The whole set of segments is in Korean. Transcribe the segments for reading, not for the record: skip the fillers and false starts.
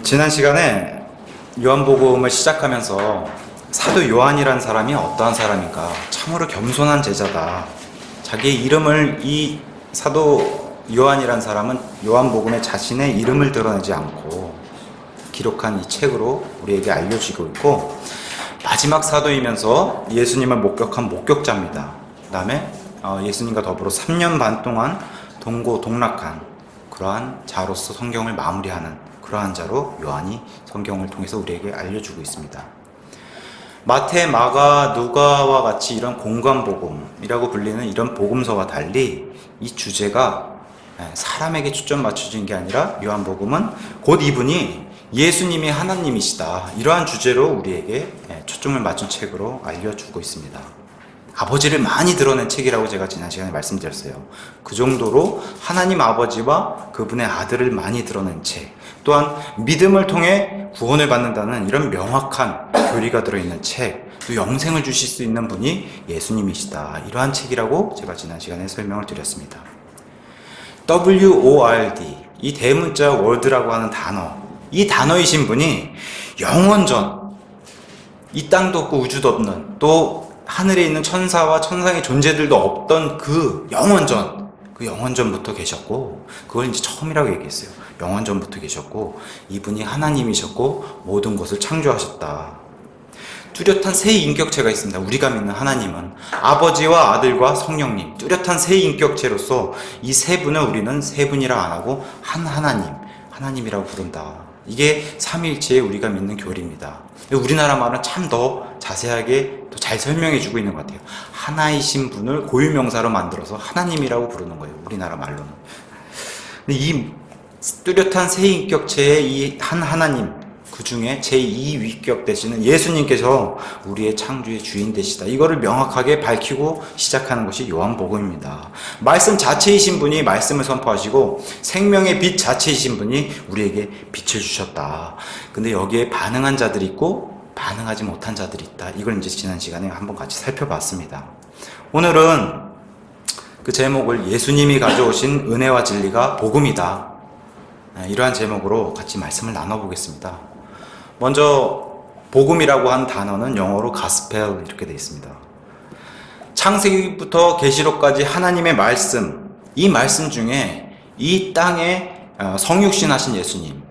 지난 시간에 요한복음을 시작하면서 사도 요한이라는 사람이 어떠한 사람인가, 참으로 겸손한 제자다. 자기의 이름을, 이 사도 요한이라는 사람은 요한복음에 자신의 이름을 드러내지 않고 기록한 이 책으로 우리에게 알려주고 있고, 마지막 사도이면서 예수님을 목격한 목격자입니다. 그 다음에 예수님과 더불어 3년 반 동안 동고동락한 그러한 자로서 성경을 마무리하는 그러한 자로 요한이 성경을 통해서 우리에게 알려주고 있습니다. 마태, 마가, 누가와 같이 이런 공관복음이라고 불리는 이런 복음서와 달리 이 주제가 사람에게 초점 맞춰진 게 아니라 요한복음은 곧 이분이 예수님이 하나님이시다, 이러한 주제로 우리에게 초점을 맞춘 책으로 알려주고 있습니다. 아버지를 많이 드러낸 책이라고 제가 지난 시간에 말씀드렸어요. 그 정도로 하나님 아버지와 그분의 아들을 많이 드러낸 책, 또한 믿음을 통해 구원을 받는다는 이런 명확한 교리가 들어있는 책, 또 영생을 주실 수 있는 분이 예수님이시다, 이러한 책이라고 제가 지난 시간에 설명을 드렸습니다. WORD, 이 대문자 월드라고 하는 단어, 이 단어이신 분이 영원전, 이 땅도 없고 우주도 없는, 또 하늘에 있는 천사와 천상의 존재들도 없던 그 영원전부터 계셨고, 그걸 이제 처음이라고 얘기했어요. 영원전부터 계셨고, 이분이 하나님이셨고 모든 것을 창조하셨다. 뚜렷한 세 인격체가 있습니다. 우리가 믿는 하나님은 아버지와 아들과 성령님, 뚜렷한 세 인격체로서 이 세 분을 우리는 세 분이라 안 하고 한 하나님이라고 부른다. 이게 삼위일체에 우리가 믿는 교리입니다. 우리나라 말은 참 더 자세하게 더 잘 설명해 주고 있는 것 같아요. 하나이신 분을 고유명사로 만들어서 하나님이라고 부르는 거예요, 우리나라 말로는. 근데 이 뚜렷한 세 인격체의 이 한 하나님, 그 중에 제2위격 되시는 예수님께서 우리의 창조의 주인 되시다, 이거를 명확하게 밝히고 시작하는 것이 요한복음입니다. 말씀 자체이신 분이 말씀을 선포하시고 생명의 빛 자체이신 분이 우리에게 빛을 주셨다. 근데 여기에 반응한 자들이 있고 반응하지 못한 자들이 있다. 이걸 이제 지난 시간에 한번 같이 살펴봤습니다. 오늘은 그 제목을 예수님이 가져오신 은혜와 진리가 복음이다, 이러한 제목으로 같이 말씀을 나눠보겠습니다. 먼저 복음이라고 한 단어는 영어로 가스펠 이렇게 되어 있습니다. 창세기부터 계시록까지 하나님의 말씀, 이 말씀 중에 이 땅에 성육신 하신 예수님,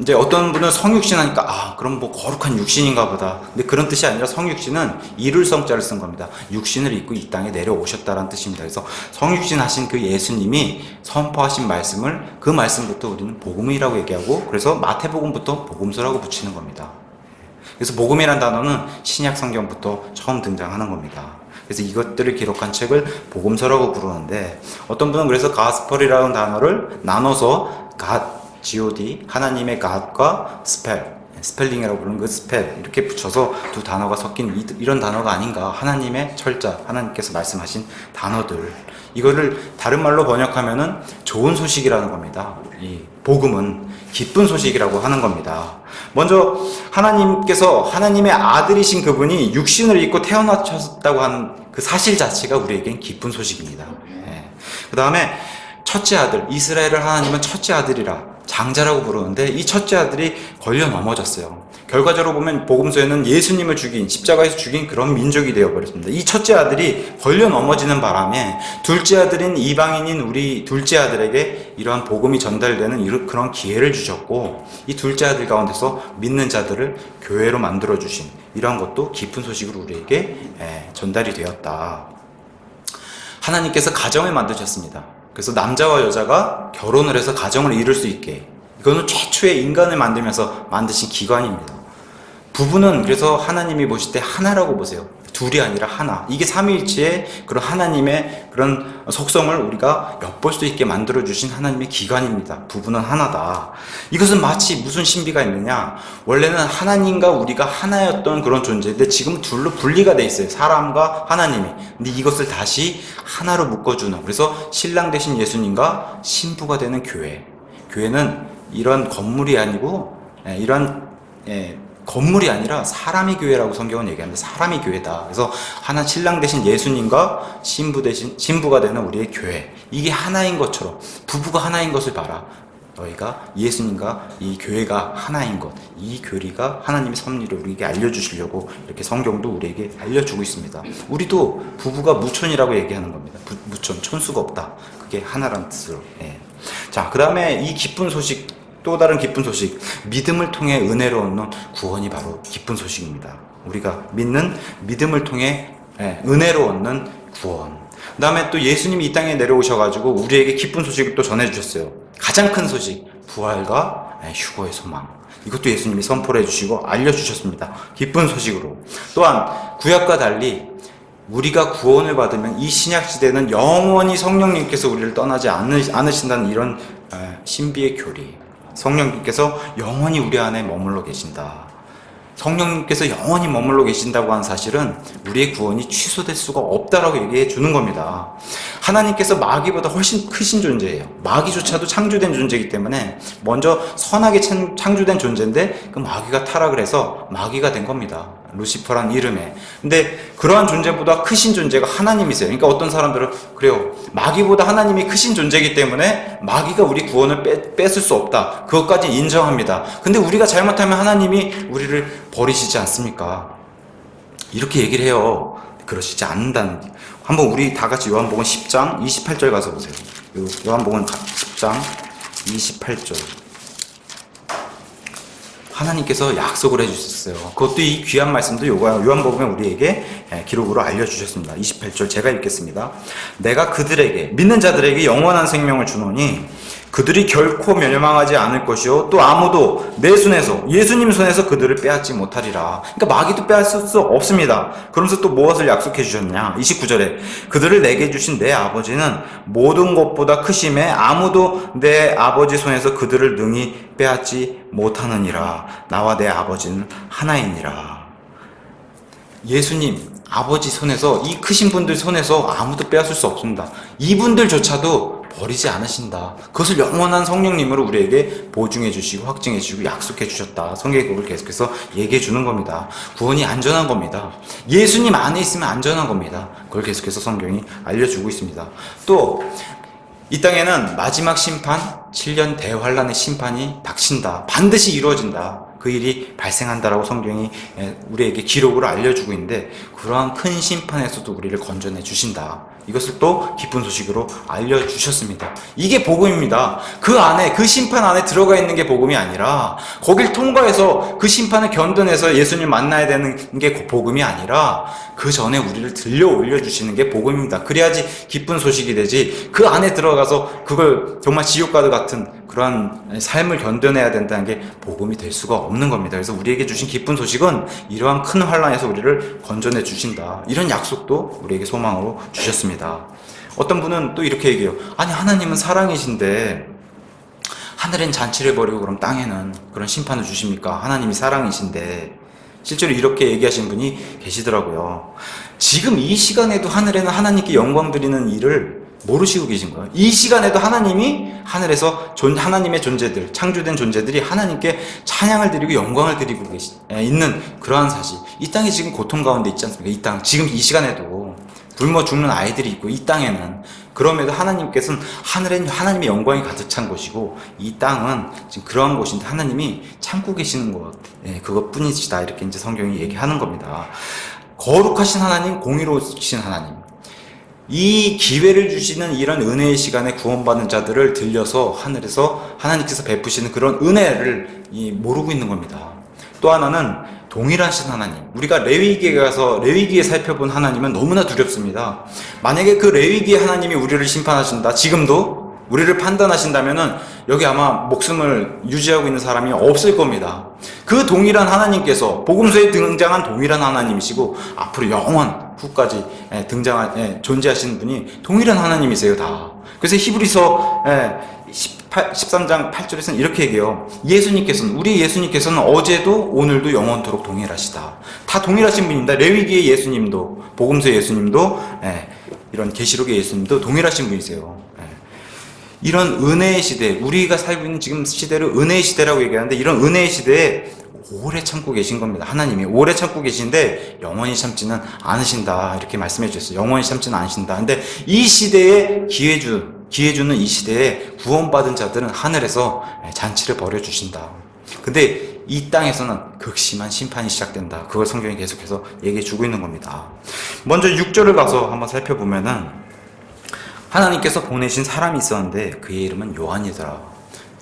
이제 어떤 분은 성육신 하니까 그럼 뭐 거룩한 육신인가 보다. 근데 그런 뜻이 아니라 성육신은 이룰 성자를 쓴 겁니다. 육신을 입고 이 땅에 내려오셨다라는 뜻입니다. 그래서 성육신 하신 그 예수님이 선포하신 말씀을, 그 말씀부터 우리는 복음이라고 얘기하고, 그래서 마태복음부터 복음서라고 붙이는 겁니다. 그래서 복음이란 단어는 신약 성경부터 처음 등장하는 겁니다. 그래서 이것들을 기록한 책을 복음서라고 부르는데, 어떤 분은 그래서 가스펠이라는 단어를 나눠서 God, 하나님의 God과 스펠링이라고 부르는 그 스펠, 이렇게 붙여서 두 단어가 섞인 이런 단어가 아닌가, 하나님의 철자, 하나님께서 말씀하신 단어들, 이거를 다른 말로 번역하면은 좋은 소식이라는 겁니다. 이 복음은 기쁜 소식이라고 하는 겁니다. 먼저 하나님께서 하나님의 아들이신 그분이 육신을 입고 태어나셨다고 하는 그 사실 자체가 우리에겐 기쁜 소식입니다. 그 다음에 첫째 아들, 이스라엘을 하나님은 첫째 아들이라 장자라고 부르는데, 이 첫째 아들이 걸려 넘어졌어요. 결과적으로 보면 복음서에는 예수님을 죽인, 십자가에서 죽인 그런 민족이 되어버렸습니다. 이 첫째 아들이 걸려 넘어지는 바람에 둘째 아들인 이방인인 우리 둘째 아들에게 이러한 복음이 전달되는 그런 기회를 주셨고, 이 둘째 아들 가운데서 믿는 자들을 교회로 만들어주신 이러한 것도 기쁜 소식으로 우리에게 전달이 되었다. 하나님께서 가정을 만드셨습니다. 그래서 남자와 여자가 결혼을 해서 가정을 이룰 수 있게, 이거는 최초의 인간을 만들면서 만드신 기관입니다. 부부는 그래서 하나님이 보실 때 하나라고 보세요. 둘이 아니라 하나. 이게 삼위일체의 그런 하나님의 그런 속성을 우리가 엿볼 수 있게 만들어주신 하나님의 기관입니다. 부부는 하나다. 이것은 마치 무슨 신비가 있느냐, 원래는 하나님과 우리가 하나였던 그런 존재인데 지금은 둘로 분리가 돼 있어요, 사람과 하나님이. 근데 이것을 다시 하나로 묶어주는, 그래서 신랑 되신 예수님과 신부가 되는 교회. 교회는 이런 건물이 아니고 건물이 아니라 사람의 교회라고 성경은 얘기합니다. 사람의 교회다. 그래서 하나 신랑 대신 예수님과 신부가 되는 우리의 교회, 이게 하나인 것처럼, 부부가 하나인 것을 봐라. 너희가 예수님과 이 교회가 하나인 것, 이 교리가 하나님의 섭리를 우리에게 알려주시려고 이렇게 성경도 우리에게 알려주고 있습니다. 우리도 부부가 무촌이라고 얘기하는 겁니다. 무촌, 촌수가 없다. 그게 하나라는 뜻으로. 예. 자, 그 다음에 이 기쁜 소식, 또 다른 기쁜 소식, 믿음을 통해 은혜로 얻는 구원이 바로 기쁜 소식입니다. 우리가 믿는 믿음을 통해 은혜로 얻는 구원. 그 다음에 또 예수님이 이 땅에 내려오셔가지고 우리에게 기쁜 소식을 또 전해주셨어요. 가장 큰 소식, 부활과 휴거의 소망. 이것도 예수님이 선포를 해주시고 알려주셨습니다. 기쁜 소식으로. 또한 구약과 달리 우리가 구원을 받으면 이 신약시대는 영원히 성령님께서 우리를 떠나지 않으신다는 이런 신비의 교리. 성령님께서 영원히 우리 안에 머물러 계신다. 성령님께서 영원히 머물러 계신다고 하는 사실은 우리의 구원이 취소될 수가 없다라고 얘기해 주는 겁니다. 하나님께서 마귀보다 훨씬 크신 존재예요. 마귀조차도 창조된 존재이기 때문에 먼저 선하게 창조된 존재인데 그 마귀가 타락을 해서 마귀가 된 겁니다. 루시퍼란 이름에. 근데 그러한 존재보다 크신 존재가 하나님이세요. 그러니까 어떤 사람들은 그래요. 마귀보다 하나님이 크신 존재이기 때문에 마귀가 우리 구원을 뺏을 수 없다. 그것까지 인정합니다. 근데 우리가 잘못하면 하나님이 우리를 버리시지 않습니까? 이렇게 얘기를 해요. 그러시지 않는다는. 한번 우리 다 같이 요한복음 10장 28절 가서 보세요. 요한복음 10장 28절. 하나님께서 약속을 해주셨어요. 그것도 이 귀한 말씀도 요한복음에 우리에게 기록으로 알려주셨습니다. 28절 제가 읽겠습니다. 내가 그들에게, 믿는 자들에게 영원한 생명을 주노니 그들이 결코 멸망하지 않을 것이요 또 아무도 내 손에서, 예수님 손에서 그들을 빼앗지 못하리라. 그러니까 마귀도 빼앗을 수 없습니다. 그러면서 또 무엇을 약속해 주셨냐? 29절에 그들을 내게 주신 내 아버지는 모든 것보다 크심에 아무도 내 아버지 손에서 그들을 능히 빼앗지 못하느니라. 나와 내 아버지는 하나이니라. 예수님 아버지 손에서, 이 크신 분들 손에서 아무도 빼앗을 수 없습니다. 이분들조차도 버리지 않으신다. 그것을 영원한 성령님으로 우리에게 보증해 주시고 확증해 주시고 약속해 주셨다. 성경이 그걸 계속해서 얘기해 주는 겁니다. 구원이 안전한 겁니다. 예수님 안에 있으면 안전한 겁니다. 그걸 계속해서 성경이 알려주고 있습니다. 또 이 땅에는 마지막 심판, 7년 대환란의 심판이 닥친다. 반드시 이루어진다. 그 일이 발생한다라고 성경이 우리에게 기록으로 알려주고 있는데, 그러한 큰 심판에서도 우리를 건져내 주신다. 이것을 또 기쁜 소식으로 알려주셨습니다. 이게 복음입니다. 그 안에, 그 심판 안에 들어가 있는 게 복음이 아니라, 거길 통과해서 그 심판을 견뎌내서 예수님 만나야 되는 게 복음이 아니라, 그 전에 우리를 들려 올려주시는 게 복음입니다. 그래야지 기쁜 소식이 되지, 그 안에 들어가서 그걸 정말 지옥과도 같은 그러한 삶을 견뎌내야 된다는 게 복음이 될 수가 없는 겁니다. 그래서 우리에게 주신 기쁜 소식은 이러한 큰 환란에서 우리를 건져내 주신다. 이런 약속도 우리에게 소망으로 주셨습니다. 어떤 분은 또 이렇게 얘기해요. 아니, 하나님은 사랑이신데 하늘엔 잔치를 벌이고 그럼 땅에는 그런 심판을 주십니까? 하나님이 사랑이신데. 실제로 이렇게 얘기하시는 분이 계시더라고요. 지금 이 시간에도 하늘에는 하나님께 영광 드리는 일을 모르시고 계신 거예요. 이 시간에도 하나님이 하늘에서 하나님의 존재들, 창조된 존재들이 하나님께 찬양을 드리고 영광을 드리고 있는 그러한 사실. 이 땅이 지금 고통 가운데 있지 않습니까? 이 땅, 지금 이 시간에도 굶어 죽는 아이들이 있고, 이 땅에는. 그럼에도 하나님께서는 하늘엔 하나님의 영광이 가득 찬 곳이고, 이 땅은 지금 그러한 곳인데 하나님이 참고 계시는 것, 그것뿐이시다. 이렇게 이제 성경이 얘기하는 겁니다. 거룩하신 하나님, 공의로우신 하나님. 이 기회를 주시는 이런 은혜의 시간에 구원받는 자들을 들려서 하늘에서 하나님께서 베푸시는 그런 은혜를 모르고 있는 겁니다. 또 하나는 동일하신 하나님. 우리가 레위기에 가서 레위기에 살펴본 하나님은 너무나 두렵습니다. 만약에 그 레위기의 하나님이 우리를 심판하신다, 지금도 우리를 판단하신다면은 여기 아마 목숨을 유지하고 있는 사람이 없을 겁니다. 그 동일한 하나님께서 복음서에 등장한 동일한 하나님이시고 앞으로 영원 후까지 존재하시는 분이 동일한 하나님이세요, 다. 그래서 히브리서 13장 8절에서는 이렇게 얘기해요. 우리 예수님께서는 어제도 오늘도 영원토록 동일하시다. 다 동일하신 분입니다. 레위기의 예수님도, 복음서의 예수님도, 이런 계시록의 예수님도 동일하신 분이세요. 이런 은혜의 시대, 우리가 살고 있는 지금 시대를 은혜의 시대라고 얘기하는데, 이런 은혜의 시대에 오래 참고 계신 겁니다. 하나님이 오래 참고 계신데 영원히 참지는 않으신다. 이렇게 말씀해 주셨어요. 영원히 참지는 않으신다. 근데 이 시대에 기회 준 기회 주는 이 시대에 구원받은 자들은 하늘에서 잔치를 벌여주신다. 근데 이 땅에서는 극심한 심판이 시작된다. 그걸 성경이 계속해서 얘기해 주고 있는 겁니다. 먼저 6절을 가서 한번 살펴보면은 하나님께서 보내신 사람이 있었는데 그의 이름은 요한이더라.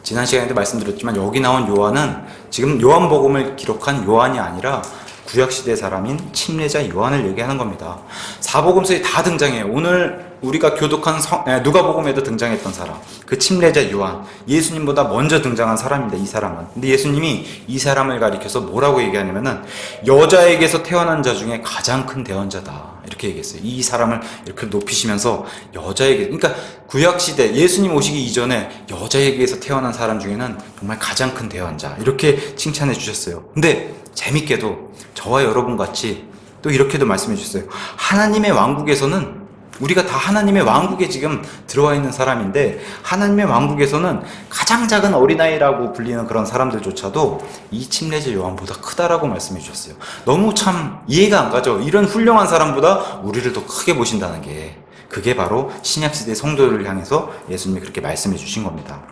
지난 시간에도 말씀드렸지만 여기 나온 요한은 지금 요한복음을 기록한 요한이 아니라 구약시대 사람인 침례자 요한을 얘기하는 겁니다. 사복음서에 다 등장해요. 오늘 우리가 교독한 누가복음에도 등장했던 사람, 그 침례자 요한, 예수님보다 먼저 등장한 사람입니다. 이 사람은. 근데 예수님이 이 사람을 가리켜서 뭐라고 얘기하냐면은 여자에게서 태어난 자 중에 가장 큰 대언자다, 이렇게 얘기했어요. 이 사람을 이렇게 높이시면서 여자에게, 그러니까 구약시대 예수님 오시기 이전에 여자에게서 태어난 사람 중에는 정말 가장 큰 대언자, 이렇게 칭찬해 주셨어요. 근데 재밌게도 저와 여러분 같이 또 이렇게도 말씀해 주셨어요. 하나님의 왕국에서는, 우리가 다 하나님의 왕국에 지금 들어와 있는 사람인데, 하나님의 왕국에서는 가장 작은 어린아이라고 불리는 그런 사람들조차도 이 침례자 요한보다 크다라고 말씀해 주셨어요. 너무 참 이해가 안 가죠. 이런 훌륭한 사람보다 우리를 더 크게 보신다는 게, 그게 바로 신약시대 성도를 향해서 예수님이 그렇게 말씀해 주신 겁니다.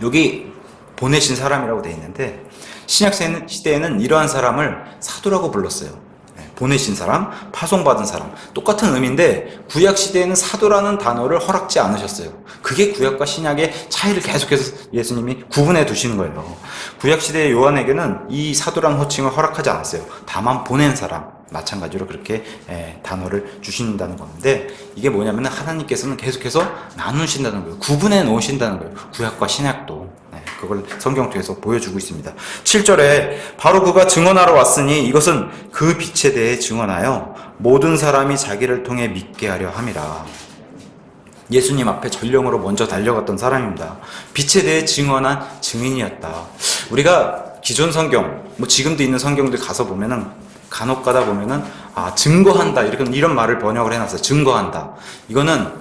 여기 보내신 사람이라고 되어 있는데, 신약시대에는 이러한 사람을 사도라고 불렀어요. 보내신 사람, 파송받은 사람, 똑같은 의미인데 구약시대에는 사도라는 단어를 허락지 않으셨어요. 그게 구약과 신약의 차이를 계속해서 예수님이 구분해 두시는 거예요. 구약시대의 요한에게는 이 사도라는 호칭을 허락하지 않았어요. 다만 보낸 사람, 마찬가지로 그렇게 단어를 주신다는 건데, 이게 뭐냐면 하나님께서는 계속해서 나누신다는 거예요. 구분해 놓으신다는 거예요. 구약과 신약도. 그걸 성경 통해서 보여주고 있습니다. 7절에 바로 그가 증언하러 왔으니 이것은 그 빛에 대해 증언하여 모든 사람이 자기를 통해 믿게 하려 함이라. 예수님 앞에 전령으로 먼저 달려갔던 사람입니다. 빛에 대해 증언한 증인이었다. 우리가 기존 성경, 지금도 있는 성경들 가서 보면은 간혹 가다 보면은 증거한다, 이런 말을 번역을 해놨어요. 증거한다. 이거는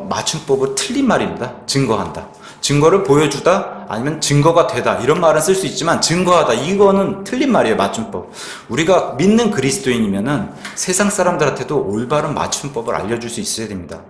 맞춤법으로 틀린 말입니다. 증거한다. 증거를 보여주다, 아니면 증거가 되다, 이런 말은 쓸 수 있지만 증거하다, 이거는 틀린 말이에요. 맞춤법. 우리가 믿는 그리스도인이면은 세상 사람들한테도 올바른 맞춤법을 알려줄 수 있어야 됩니다.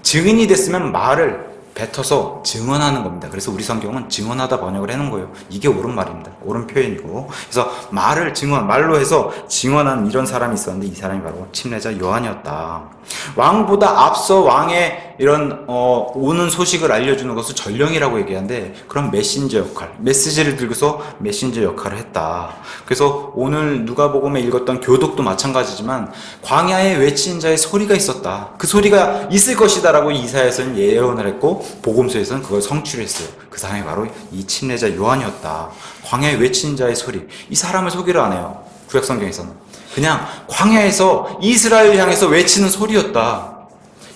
증인이 됐으면 말을 뱉어서 증언하는 겁니다. 그래서 우리 성경은 증언하다 번역을 해놓은 거예요. 이게 옳은 말입니다. 옳은 표현이고. 그래서 말로 해서 증언한 이런 사람이 있었는데, 이 사람이 바로 침례자 요한이었다. 왕보다 앞서 왕의 이런 오는 소식을 알려주는 것을 전령이라고 얘기하는데, 그런 메신저 역할, 메시지를 들고서 메신저 역할을 했다. 그래서 오늘 누가복음에 읽었던 교독도 마찬가지지만 광야에 외치는 자의 소리가 있었다. 그 소리가 있을 것이다라고 이사야서는 예언을 했고, 복음서에서는 그걸 성취했어요. 그 사람이 바로 이 침례자 요한이었다. 광야에 외치는 자의 소리. 이 사람을 소개를 안 해요. 구약 성경에서는. 그냥 광야에서 이스라엘 향해서 외치는 소리였다.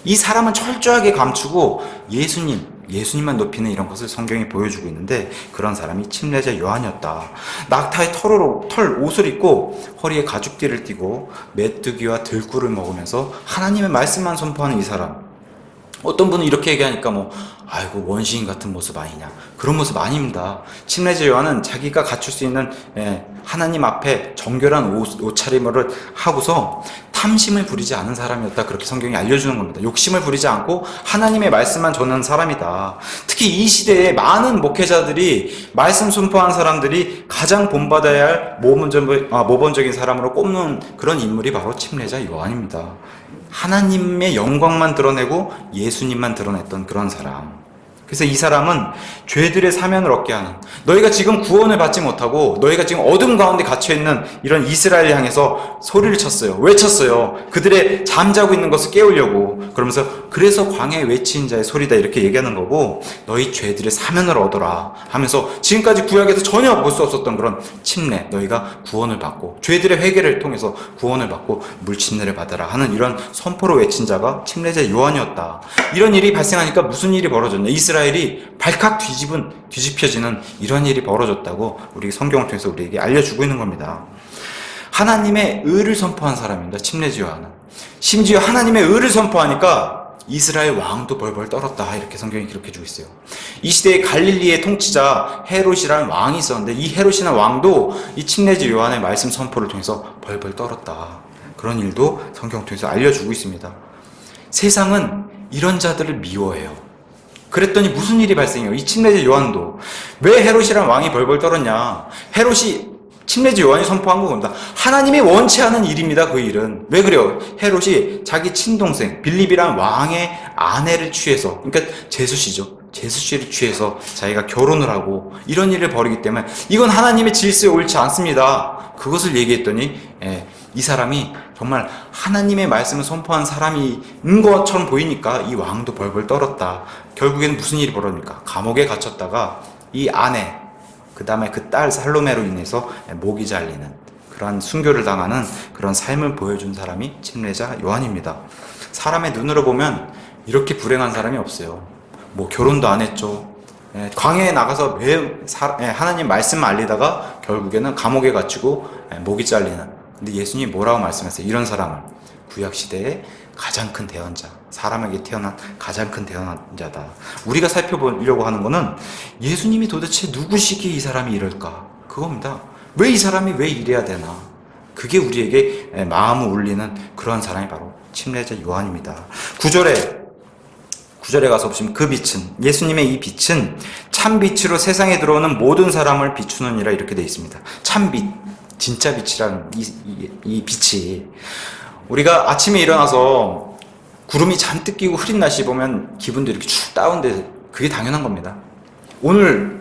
이 사람은 철저하게 감추고 예수님만 높이는 이런 것을 성경이 보여주고 있는데, 그런 사람이 침례자 요한이었다. 낙타의 털 옷을 입고 허리에 가죽띠를 띠고 메뚜기와 들꿀을 먹으면서 하나님의 말씀만 선포하는 이 사람. 어떤 분은 이렇게 얘기하니까 아이고 원시인 같은 모습 아니냐, 그런 모습 아닙니다. 침례자 요한은 자기가 갖출 수 있는 하나님 앞에 정결한 옷차림을 하고서 탐심을 부리지 않은 사람이었다, 그렇게 성경이 알려주는 겁니다. 욕심을 부리지 않고 하나님의 말씀만 전하는 사람이다. 특히 이 시대에 많은 목회자들이, 말씀 선포한 사람들이 가장 본받아야 할 모범적인 사람으로 꼽는 그런 인물이 바로 침례자 요한입니다. 하나님의 영광만 드러내고 예수님만 드러냈던 그런 사람. 그래서 이 사람은 죄들의 사면을 얻게 하는, 너희가 지금 구원을 받지 못하고 너희가 지금 어둠 가운데 갇혀있는 이런 이스라엘을 향해서 소리를 쳤어요. 외쳤어요. 그들의 잠자고 있는 것을 깨우려고. 그러면서 그래서 광야에 외치는 자의 소리다, 이렇게 얘기하는 거고, 너희 죄들의 사면을 얻어라 하면서 지금까지 구약에서 전혀 볼 수 없었던 그런 침례, 너희가 구원을 받고 죄들의 회개를 통해서 구원을 받고 물침례를 받아라 하는 이런 선포로 외친 자가 침례자 요한이었다. 이런 일이 발생하니까 무슨 일이 벌어졌냐, 이스라엘이 발칵 뒤집혀지는 이런 일이 벌어졌다고 우리 성경을 통해서 우리에게 알려주고 있는 겁니다. 하나님의 의를 선포한 사람입니다. 침례자 요한은. 심지어 하나님의 의를 선포하니까 이스라엘 왕도 벌벌 떨었다, 이렇게 성경이 기록해주고 있어요. 이 시대에 갈릴리의 통치자 헤롯이라는 왕이 있었는데, 이 헤롯이라는 왕도 이 침례자 요한의 말씀 선포를 통해서 벌벌 떨었다. 그런 일도 성경 통해서 알려주고 있습니다. 세상은 이런 자들을 미워해요. 그랬더니 무슨 일이 발생해요? 이 침례자 요한도. 왜 헤롯이란 왕이 벌벌 떨었냐? 헤롯이 침례자 요한이 선포한 겁니다. 하나님이 원치 않은 일입니다. 그 일은. 왜 그래요? 헤롯이 자기 친동생 빌립이란 왕의 아내를 취해서, 그러니까 제수씨죠. 제수씨를 취해서 자기가 결혼을 하고 이런 일을 벌이기 때문에 이건 하나님의 질서에 옳지 않습니다. 그것을 얘기했더니 이 사람이 정말 하나님의 말씀을 선포한 사람인 것처럼 보이니까 이 왕도 벌벌 떨었다. 결국에는 무슨 일이 벌어집니까? 감옥에 갇혔다가 이 아내, 그 다음에 그 딸 살로메로 인해서 목이 잘리는 그러한 순교를 당하는 그런 삶을 보여준 사람이 침례자 요한입니다. 사람의 눈으로 보면 이렇게 불행한 사람이 없어요. 뭐 결혼도 안 했죠. 광야에 나가서 매일 하나님 말씀을 알리다가 결국에는 감옥에 갇히고 목이 잘리는. 근데 예수님이 뭐라고 말씀하세요? 이런 사람을 구약시대의 가장 큰 대언자, 사람에게 태어난 가장 큰 대언자다. 우리가 살펴보려고 하는 거는 예수님이 도대체 누구시기에 이 사람이 이럴까? 그겁니다. 왜 이 사람이 왜 이래야 되나? 그게 우리에게 마음을 울리는 그러한 사람이 바로 침례자 요한입니다. 9절에 가서 보시면 그 빛은, 예수님의 이 빛은 참빛으로 세상에 들어오는 모든 사람을 비추느니라 이렇게 되어 있습니다. 참빛, 진짜 빛이라는 이 빛이, 우리가 아침에 일어나서 구름이 잔뜩 끼고 흐린 날씨 보면 기분도 이렇게 축 다운돼. 그게 당연한 겁니다. 오늘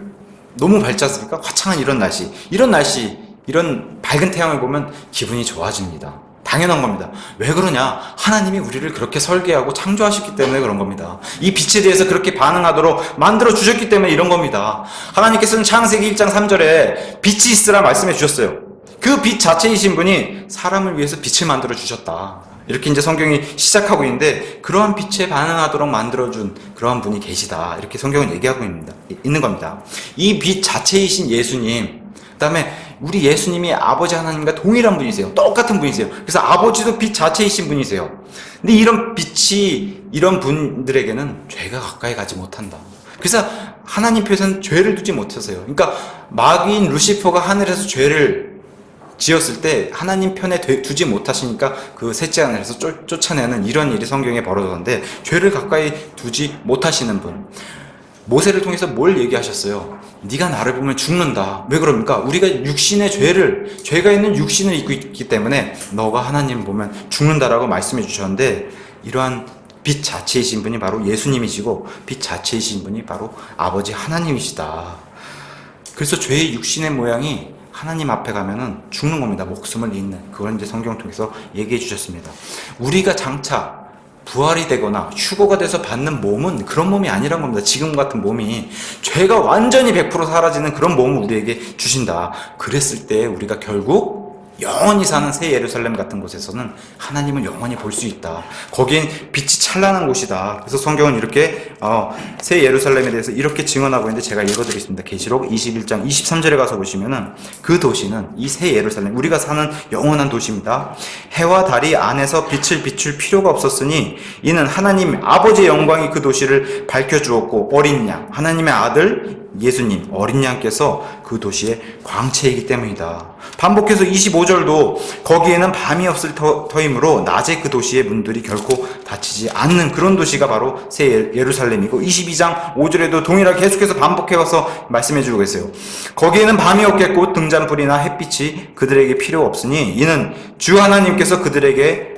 너무 밝지 않습니까? 화창한 이런 날씨, 이런 밝은 태양을 보면 기분이 좋아집니다. 당연한 겁니다. 왜 그러냐? 하나님이 우리를 그렇게 설계하고 창조하셨기 때문에 그런 겁니다. 이 빛에 대해서 그렇게 반응하도록 만들어 주셨기 때문에 이런 겁니다. 하나님께서는 창세기 1장 3절에 빛이 있으라 말씀해 주셨어요. 그 빛 자체이신 분이 사람을 위해서 빛을 만들어 주셨다. 이렇게 이제 성경이 시작하고 있는데, 그러한 빛에 반응하도록 만들어준 그러한 분이 계시다. 이렇게 성경은 얘기하고 있는 겁니다. 이 빛 자체이신 예수님, 그 다음에 우리 예수님이 아버지 하나님과 동일한 분이세요. 똑같은 분이세요. 그래서 아버지도 빛 자체이신 분이세요. 근데 이런 빛이, 이런 분들에게는 죄가 가까이 가지 못한다. 그래서 하나님 표에서는 죄를 두지 못하세요. 그러니까 마귀인 루시퍼가 하늘에서 죄를 지었을 때 하나님 편에 두지 못하시니까 그 셋째 하늘에서 쫓아내는 이런 일이 성경에 벌어졌는데, 죄를 가까이 두지 못하시는 분, 모세를 통해서 뭘 얘기하셨어요? 네가 나를 보면 죽는다. 왜 그럽니까? 우리가 육신의 죄가 있는 육신을 입고 있기 때문에 너가 하나님 보면 죽는다라고 말씀해 주셨는데, 이러한 빛 자체이신 분이 바로 예수님이시고 빛 자체이신 분이 바로 아버지 하나님이시다. 그래서 죄의 육신의 모양이 하나님 앞에 가면은 죽는 겁니다. 목숨을 잃는. 그걸 이제 성경을 통해서 얘기해 주셨습니다. 우리가 장차 부활이 되거나 휴거가 돼서 받는 몸은 그런 몸이 아니란 겁니다. 지금 같은 몸이 죄가 완전히 100% 사라지는 그런 몸을 우리에게 주신다. 그랬을 때 우리가 결국 영원히 사는 새 예루살렘 같은 곳에서는 하나님을 영원히 볼 수 있다. 거긴 빛이 찬란한 곳이다. 그래서 성경은 이렇게 새 예루살렘에 대해서 이렇게 증언하고 있는데, 제가 읽어드리겠습니다. 계시록 21장 23절에 가서 보시면은 그 도시는, 이 새 예루살렘, 우리가 사는 영원한 도시입니다. 해와 달이 안에서 빛을 비출 필요가 없었으니 이는 하나님 아버지의 영광이 그 도시를 밝혀주었고, 어린 양, 하나님의 아들 예수님, 어린 양께서 그 도시의 광채이기 때문이다. 반복해서 25절도 거기에는 밤이 없을 터이므로 낮에 그 도시의 문들이 결코 닫히지 않는 그런 도시가 바로 새 예루살렘이고, 22장 5절에도 동일하게 계속해서 반복해서 말씀해주고 계세요. 거기에는 밤이 없겠고 등잔불이나 햇빛이 그들에게 필요 없으니 이는 주 하나님께서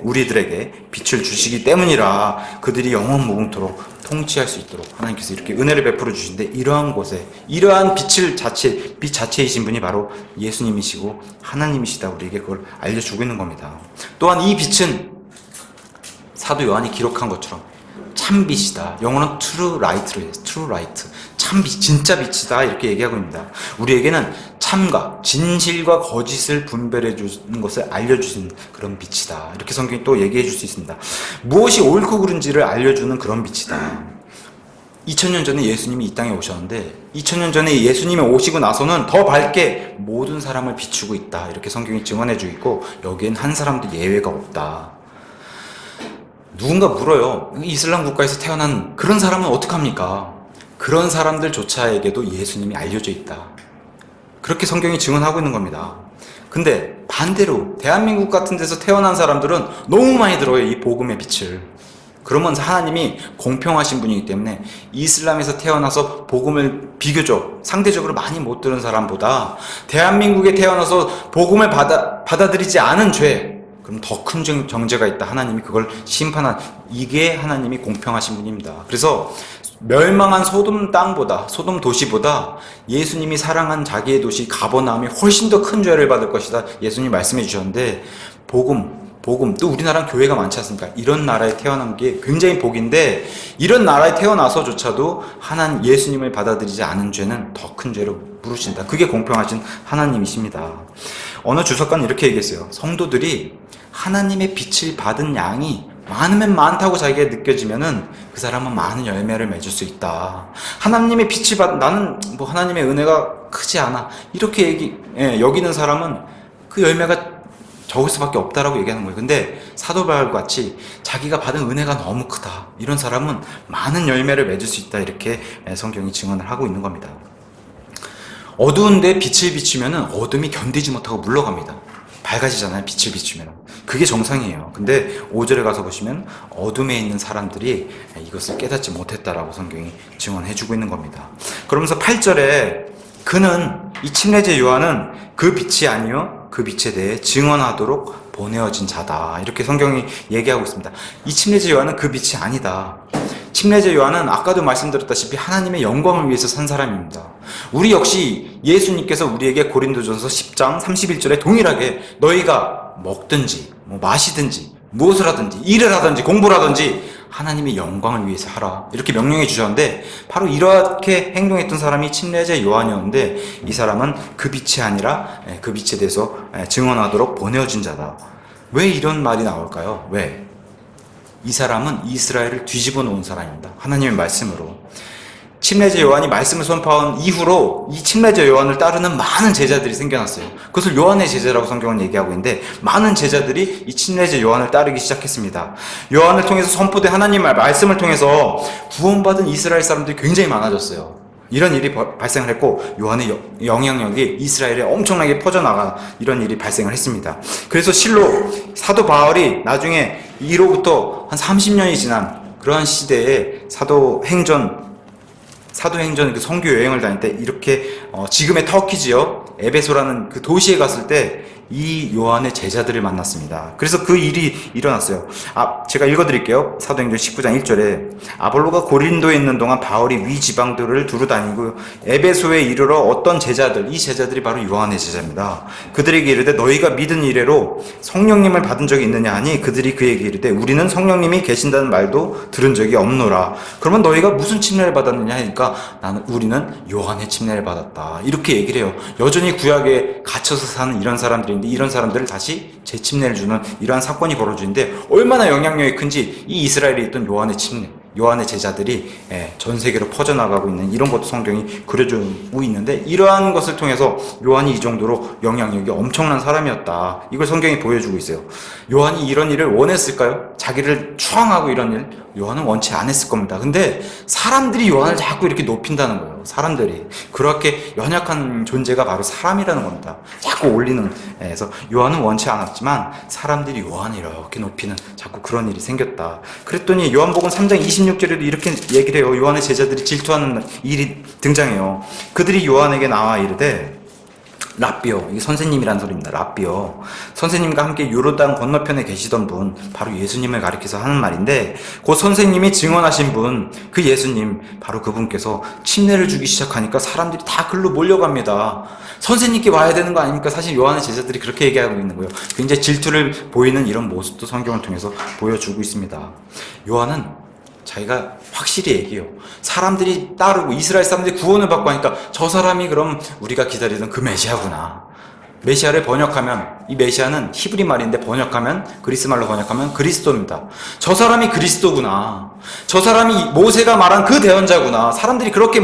우리들에게 빛을 주시기 때문이라. 그들이 영원 무궁토록 통치할 수 있도록 하나님께서 이렇게 은혜를 베풀어 주신데, 이러한 곳에 이러한 빛 자체이신 분이 바로 예수님이시고 하나님이시다. 우리에게 그걸 알려주고 있는 겁니다. 또한 이 빛은 사도 요한이 기록한 것처럼 참빛이다. 영어는 true light로 해요. true light. 참빛, 진짜 빛이다. 이렇게 얘기하고 있습니다. 우리에게는 참과 진실과 거짓을 분별해 주는 것을 알려주신 그런 빛이다. 이렇게 성경이 또 얘기해 줄 수 있습니다. 무엇이 옳고 그른지를 알려주는 그런 빛이다. 2000년 전에 예수님이 이 땅에 오셨는데, 2000년 전에 예수님이 오시고 나서는 더 밝게 모든 사람을 비추고 있다. 이렇게 성경이 증언해 주고 있고, 여기엔 한 사람도 예외가 없다. 누군가 물어요. 이슬람 국가에서 태어난 그런 사람은 어떡합니까? 그런 사람들조차에게도 예수님이 알려져 있다. 그렇게 성경이 증언하고 있는 겁니다. 근데 반대로 대한민국 같은 데서 태어난 사람들은 너무 많이 들어요. 이 복음의 빛을. 그러면 하나님이 공평하신 분이기 때문에 이슬람에서 태어나서 복음을 비교적 상대적으로 많이 못 들은 사람보다 대한민국에 태어나서 복음을 받아들이지 않은 죄, 그럼 더 큰 정죄가 있다. 하나님이 그걸 심판한, 이게 하나님이 공평하신 분입니다. 그래서 멸망한 소돔 땅보다, 소돔 도시보다 예수님이 사랑한 자기의 도시 가버나움이 훨씬 더 큰 죄를 받을 것이다. 예수님이 말씀해 주셨는데, 복음, 또 우리나라는 교회가 많지 않습니까? 이런 나라에 태어난 게 굉장히 복인데, 이런 나라에 태어나서조차도 하나님 예수님을 받아들이지 않은 죄는 더 큰 죄로 부르신다. 그게 공평하신 하나님이십니다. 어느 주석가는 이렇게 얘기했어요. 성도들이 하나님의 빛을 받은 양이 많으면 많다고 자기가 느껴지면은 그 사람은 많은 열매를 맺을 수 있다. 하나님의 빛을 받은, 나는 뭐 하나님의 은혜가 크지 않아, 이렇게 여기는 사람은 그 열매가 적을 수밖에 없다라고 얘기하는 거예요. 근데 사도 바울과 같이 자기가 받은 은혜가 너무 크다, 이런 사람은 많은 열매를 맺을 수 있다, 이렇게 성경이 증언을 하고 있는 겁니다. 어두운데 빛을 비추면은 어둠이 견디지 못하고 물러갑니다. 밝아지잖아요, 빛을 비추면. 그게 정상이에요. 근데 5절에 가서 보시면 어둠에 있는 사람들이 이것을 깨닫지 못했다라고 성경이 증언해주고 있는 겁니다. 그러면서 8절에 그는, 이 침례제 요한은 그 빛이 아니요 그 빛에 대해 증언하도록 보내어진 자다, 이렇게 성경이 얘기하고 있습니다. 이 침례제 요한은 그 빛이 아니다. 침례제 요한은 아까도 말씀드렸다시피 하나님의 영광을 위해서 산 사람입니다. 우리 역시 예수님께서 우리에게 고린도전서 10장 31절에 동일하게 너희가 먹든지 뭐 마시든지 무엇을 하든지 일을 하든지 공부를 하든지 하나님의 영광을 위해서 하라, 이렇게 명령해 주셨는데, 바로 이렇게 행동했던 사람이 침례제 요한이었는데, 이 사람은 그 빛이 아니라 그 빛에 대해서 증언하도록 보내어진 자다. 왜 이런 말이 나올까요? 왜? 이 사람은 이스라엘을 뒤집어 놓은 사람입니다. 하나님의 말씀으로. 침례제 요한이 말씀을 선포한 이후로 이 침례제 요한을 따르는 많은 제자들이 생겨났어요. 그것을 요한의 제자라고 성경은 얘기하고 있는데, 많은 제자들이 이 침례제 요한을 따르기 시작했습니다. 요한을 통해서 선포된 하나님의 말씀을 통해서 구원받은 이스라엘 사람들이 굉장히 많아졌어요. 이런 일이 발생을 했고, 요한의 영향력이 이스라엘에 엄청나게 퍼져나가 이런 일이 발생을 했습니다. 그래서 실로 사도 바울이 나중에 이로부터 한 30년이 지난 그러한 시대에 사도행전 그 선교 여행을 다닐 때, 이렇게 지금의 터키 지역 에베소라는 그 도시에 갔을 때 이 요한의 제자들을 만났습니다. 그래서 그 일이 일어났어요. 제가 읽어드릴게요. 사도행전 19장 1절에 아볼로가 고린도에 있는 동안 바울이 위 지방들을 두루 다니고 에베소에 이르러 어떤 제자들, 이 제자들이 바로 요한의 제자입니다. 그들에게 이르되 너희가 믿은 이래로 성령님을 받은 적이 있느냐 하니, 그들이 그에게 이르되 우리는 성령님이 계신다는 말도 들은 적이 없노라. 그러면 너희가 무슨 침례를 받았느냐 하니까 우리는 요한의 침례를 받았다, 이렇게 얘기를 해요. 여전히 구약에 갇혀서 사는 이런 사람들인데, 이런 사람들을 다시 재침례를 주는 이러한 사건이 벌어지는데, 얼마나 영향력이 큰지 이 이스라엘에 있던 요한의 침례, 요한의 제자들이 전 세계로 퍼져나가고 있는 이런 것도 성경이 그려주고 있는데, 이러한 것을 통해서 요한이 이 정도로 영향력이 엄청난 사람이었다, 이걸 성경이 보여주고 있어요. 요한이 이런 일을 원했을까요? 자기를 추앙하고 이런 일, 요한은 원치 않았을 겁니다. 근데 사람들이 요한을 자꾸 이렇게 높인다는 거예요. 사람들이. 그렇게 연약한 존재가 바로 사람이라는 겁니다. 자꾸 올리는. 그래서 요한은 원치 않았지만 사람들이 요한을 이렇게 높이는 자꾸 그런 일이 생겼다. 그랬더니 요한복음 3장 26절에도 이렇게 얘기를 해요. 요한의 제자들이 질투하는 일이 등장해요. 그들이 요한에게 나와 이르되 랍비요, 이게 선생님이라는 소리입니다. 랍비요, 선생님과 함께 요르단 건너편에 계시던 분, 바로 예수님을 가리켜서 하는 말인데, 그 선생님이 증언하신 분, 그 예수님, 바로 그분께서 침례를 주기 시작하니까 사람들이 다 글로 몰려갑니다. 선생님께 와야 되는 거 아닙니까? 사실 요한의 제자들이 그렇게 얘기하고 있는 거예요. 굉장히 질투를 보이는 이런 모습도 성경을 통해서 보여주고 있습니다. 요한은 자기가 확실히 얘기해요. 사람들이 따르고 이스라엘 사람들이 구원을 받고 하니까 저 사람이 그럼 우리가 기다리던 그 메시아구나. 메시아를 번역하면, 이 메시아는 히브리 말인데 번역하면, 그리스 말로 번역하면 그리스도입니다. 저 사람이 그리스도구나. 저 사람이 모세가 말한 그 대언자구나. 사람들이 그렇게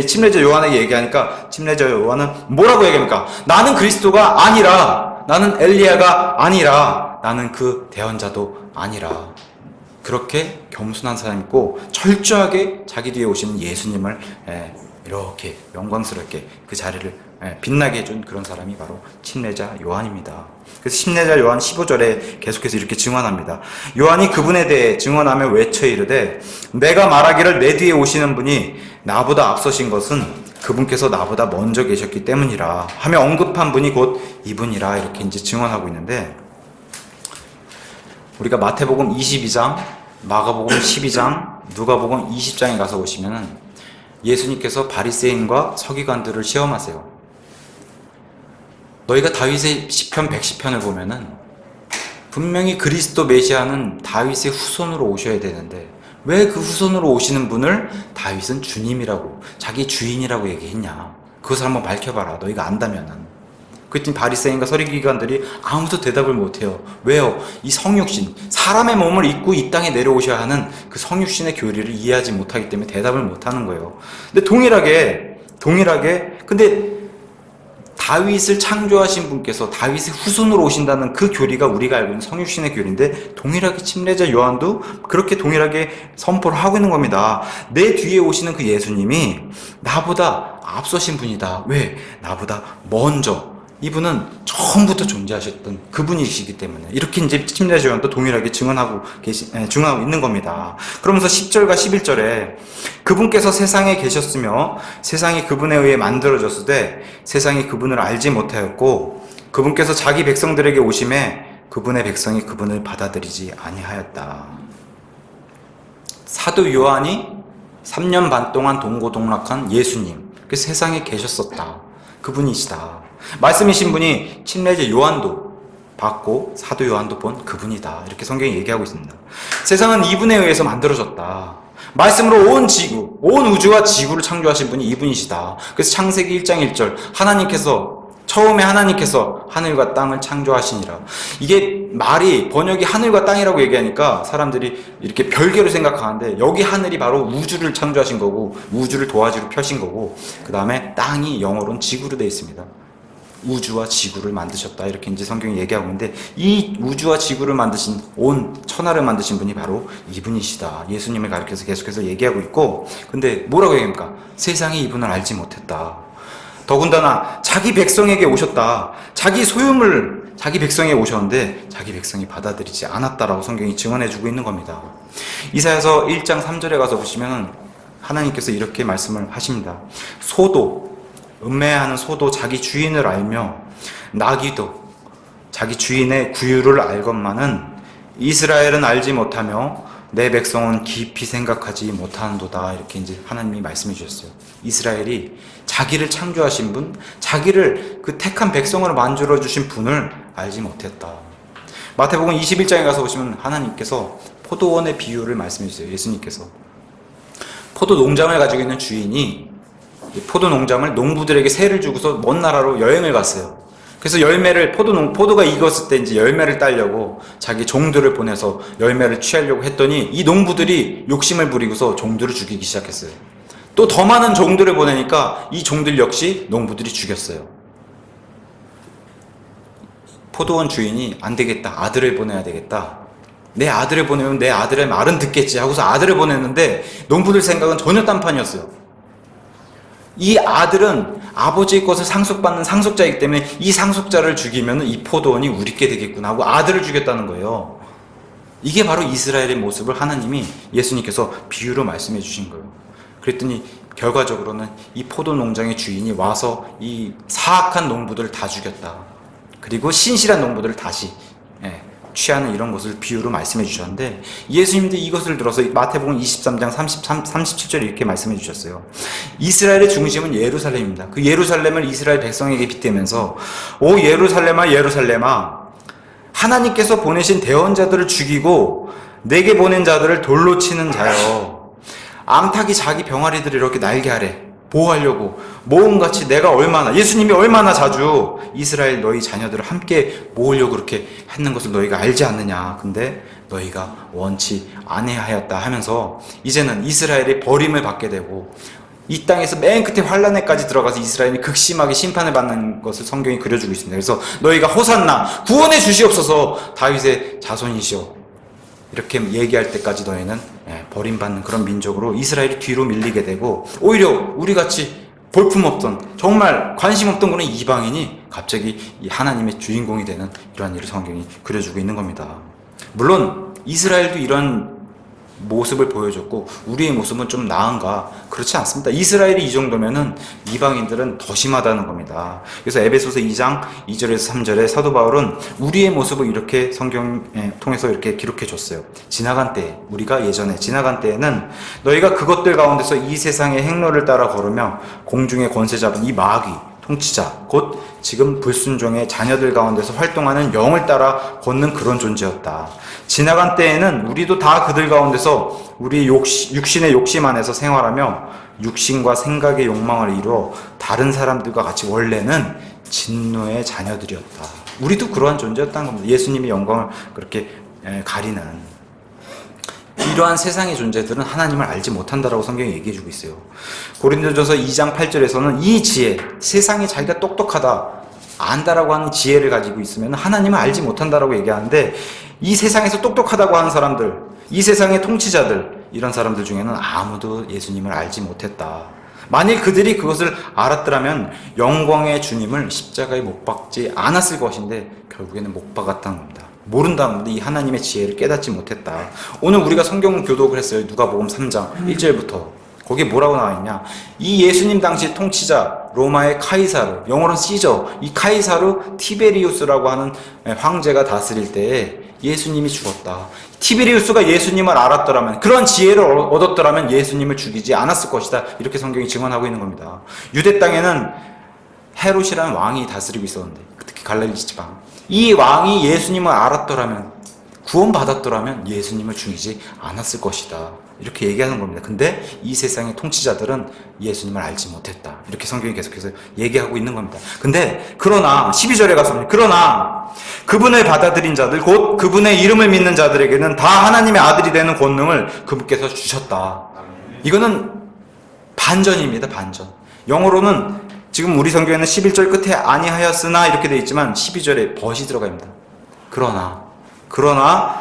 침례자 요한에게 얘기하니까 침례자 요한은 뭐라고 얘기합니까? 나는 그리스도가 아니라, 나는 엘리야가 아니라, 나는 그 대언자도 아니라. 그렇게 겸손한 사람이고 철저하게 자기 뒤에 오시는 예수님을 이렇게 영광스럽게 그 자리를 빛나게 해준 그런 사람이 바로 침례자 요한입니다. 그래서 침례자 요한 15절에 계속해서 이렇게 증언합니다. 요한이 그분에 대해 증언하며 외쳐 이르되 내가 말하기를 내 뒤에 오시는 분이 나보다 앞서신 것은 그분께서 나보다 먼저 계셨기 때문이라 하며 언급한 분이 곧 이분이라 이렇게 이제 증언하고 있는데, 우리가 마태복음 22장, 마가복음 12장, 누가복음 20장에 가서 보시면은 예수님께서 바리새인과 서기관들을 시험하세요. 너희가 다윗의 시편 110편을 보면은 분명히 그리스도 메시아는 다윗의 후손으로 오셔야 되는데 왜 그 후손으로 오시는 분을 다윗은 주님이라고, 자기 주인이라고 얘기했냐? 그것을 한번 밝혀봐라. 너희가 안다면은. 그랬더니 바리새인과 서기관들이 아무도 대답을 못해요. 왜요? 이 성육신, 사람의 몸을 입고 이 땅에 내려오셔야 하는 그 성육신의 교리를 이해하지 못하기 때문에 대답을 못하는 거예요. 근데 동일하게 근데 다윗을 창조하신 분께서 다윗의 후손으로 오신다는 그 교리가 우리가 알고 있는 성육신의 교리인데, 동일하게 침례자 요한도 그렇게 동일하게 선포를 하고 있는 겁니다. 내 뒤에 오시는 그 예수님이 나보다 앞서신 분이다. 왜? 나보다 먼저. 이분은 처음부터 존재하셨던 그분이시기 때문에 이렇게 이제 침례자 요한도 동일하게 증언하고 있는 겁니다. 그러면서 10절과 11절에 그분께서 세상에 계셨으며 세상이 그분에 의해 만들어졌으되 세상이 그분을 알지 못하였고 그분께서 자기 백성들에게 오심에 그분의 백성이 그분을 받아들이지 아니하였다. 사도 요한이 3년 반 동안 동고동락한 예수님, 그 세상에 계셨었다. 그분이시다. 말씀이신 분이 침례자 요한도 받고 사도 요한도 본 그분이다. 이렇게 성경이 얘기하고 있습니다. 세상은 이분에 의해서 만들어졌다. 말씀으로 온 지구, 온 우주와 지구를 창조하신 분이 이분이시다. 그래서 창세기 1장 1절 처음에 하나님께서 하늘과 땅을 창조하시니라. 이게 말이 번역이 하늘과 땅이라고 얘기하니까 사람들이 이렇게 별개로 생각하는데, 여기 하늘이 바로 우주를 창조하신 거고 우주를 도화지로 펴신 거고, 그 다음에 땅이 영어로는 지구로 되어 있습니다. 우주와 지구를 만드셨다. 이렇게 이제 성경이 얘기하고 있는데, 이 우주와 지구를 만드신, 온 천하를 만드신 분이 바로 이분이시다. 예수님을 가리켜서 계속해서 얘기하고 있고, 근데 뭐라고 얘기합니까? 세상이 이분을 알지 못했다. 더군다나 자기 백성에게 오셨다. 자기 소유물, 자기 백성에게 오셨는데 자기 백성이 받아들이지 않았다라고 성경이 증언해주고 있는 겁니다. 이사야서 1장 3절에 가서 보시면 하나님께서 이렇게 말씀을 하십니다. 음매하는 소도 자기 주인을 알며 나귀도 자기 주인의 구유를 알건만은 이스라엘은 알지 못하며 내 백성은 깊이 생각하지 못하는도다. 이렇게 이제 하나님이 말씀해 주셨어요. 이스라엘이 자기를 창조하신 분, 자기를 그 택한 백성으로 만들어 주신 분을 알지 못했다. 마태복음 21장에 가서 보시면 하나님께서 포도원의 비유를 말씀해 주세요. 예수님께서 포도 농장을 가지고 있는 주인이 포도 농장을 농부들에게 세를 주고서 먼 나라로 여행을 갔어요. 그래서 포도가 익었을 때 이제 열매를 따려고 자기 종들을 보내서 열매를 취하려고 했더니 이 농부들이 욕심을 부리고서 종들을 죽이기 시작했어요. 또 더 많은 종들을 보내니까 이 종들 역시 농부들이 죽였어요. 포도원 주인이 안 되겠다. 아들을 보내야 되겠다. 내 아들을 보내면 내 아들의 말은 듣겠지 하고서 아들을 보냈는데 농부들 생각은 전혀 딴판이었어요. 이 아들은 아버지의 것을 상속받는 상속자이기 때문에 이 상속자를 죽이면 이 포도원이 우리께 되겠구나 하고 아들을 죽였다는 거예요. 이게 바로 이스라엘의 모습을 하나님이 예수님께서 비유로 말씀해 주신 거예요. 그랬더니 결과적으로는 이 포도 농장의 주인이 와서 이 사악한 농부들을 다 죽였다. 그리고 신실한 농부들을 다시 취하는 이런 것을 비유로 말씀해 주셨는데, 예수님도 이것을 들어서 마태복음 23장 37절에 이렇게 말씀해 주셨어요. 이스라엘의 중심은 예루살렘입니다. 그 예루살렘을 이스라엘 백성에게 빗대면서 오 예루살렘아 예루살렘아, 하나님께서 보내신 대언자들을 죽이고 내게 보낸 자들을 돌로 치는 자여, 암탉이 자기 병아리들을 이렇게 날개아래 보호하려고 모험같이 내가 예수님이 얼마나 자주 이스라엘 너희 자녀들을 함께 모으려고 그렇게 했는 것을 너희가 알지 않느냐. 근데 너희가 원치 아니하였다 하면서 이제는 이스라엘이 버림을 받게 되고 이 땅에서 맨 끝에 환란에까지 들어가서 이스라엘이 극심하게 심판을 받는 것을 성경이 그려주고 있습니다. 그래서 너희가 호산나 구원해 주시옵소서 다윗의 자손이시오 이렇게 얘기할 때까지 너희는 버림받는 그런 민족으로 이스라엘이 뒤로 밀리게 되고, 오히려 우리같이 볼품없던, 정말 관심 없던 그런 이방인이 갑자기 이 하나님의 주인공이 되는 이러한 일을 성경이 그려주고 있는 겁니다. 물론 이스라엘도 이런 모습을 보여줬고 우리의 모습은 좀 나은가? 그렇지 않습니다. 이스라엘이 이 정도면은 이방인들은 더 심하다는 겁니다. 그래서 에베소서 2장 2절에서 3절에 사도 바울은 우리의 모습을 이렇게 성경에 통해서 이렇게 기록해 줬어요. 지나간 때, 우리가 예전에 지나간 때에는 너희가 그것들 가운데서 이 세상의 행로를 따라 걸으며 공중의 권세 잡은 이 마귀 통치자, 곧 지금 불순종의 자녀들 가운데서 활동하는 영을 따라 걷는 그런 존재였다. 지나간 때에는 우리도 다 그들 가운데서 우리 육신의 욕심 안에서 생활하며 육신과 생각의 욕망을 이루어 다른 사람들과 같이 원래는 진노의 자녀들이었다. 우리도 그러한 존재였다는 겁니다. 예수님의 영광을 그렇게 가리는 이러한 세상의 존재들은 하나님을 알지 못한다라고 성경이 얘기해주고 있어요. 고린도전서 2장 8절에서는 이 지혜, 세상이 자기가 똑똑하다, 안다라고 하는 지혜를 가지고 있으면 하나님을 알지 못한다라고 얘기하는데, 이 세상에서 똑똑하다고 하는 사람들, 이 세상의 통치자들, 이런 사람들 중에는 아무도 예수님을 알지 못했다. 만일 그들이 그것을 알았더라면 영광의 주님을 십자가에 못 박지 않았을 것인데 결국에는 못 박았다는 겁니다. 모른다는 겁니다. 이 하나님의 지혜를 깨닫지 못했다. 오늘 우리가 성경 교독을 했어요. 누가복음 3장 1절부터. 거기에 뭐라고 나와 있냐? 이 예수님 당시 통치자 로마의 카이사르, 영어로는 시저, 이 카이사르 티베리우스라고 하는 황제가 다스릴 때에 예수님이 죽었다. 티베리우스가 예수님을 알았더라면, 그런 지혜를 얻었더라면 예수님을 죽이지 않았을 것이다. 이렇게 성경이 증언하고 있는 겁니다. 유대 땅에는 헤롯이라는 왕이 다스리고 있었는데, 특히 갈릴리 지방, 이 왕이 예수님을 알았더라면, 구원받았더라면 예수님을 죽이지 않았을 것이다. 이렇게 얘기하는 겁니다. 근데 이 세상의 통치자들은 예수님을 알지 못했다. 이렇게 성경이 계속해서 얘기하고 있는 겁니다. 근데 그러나 12절에 가서 그러나 그분을 받아들인 자들, 곧 그분의 이름을 믿는 자들에게는 다 하나님의 아들이 되는 권능을 그분께서 주셨다. 이거는 반전입니다. 반전. 영어로는 지금 우리 성경에는 11절 끝에 아니하였으나 이렇게 되어 있지만 12절에 벗이 들어갑니다. 그러나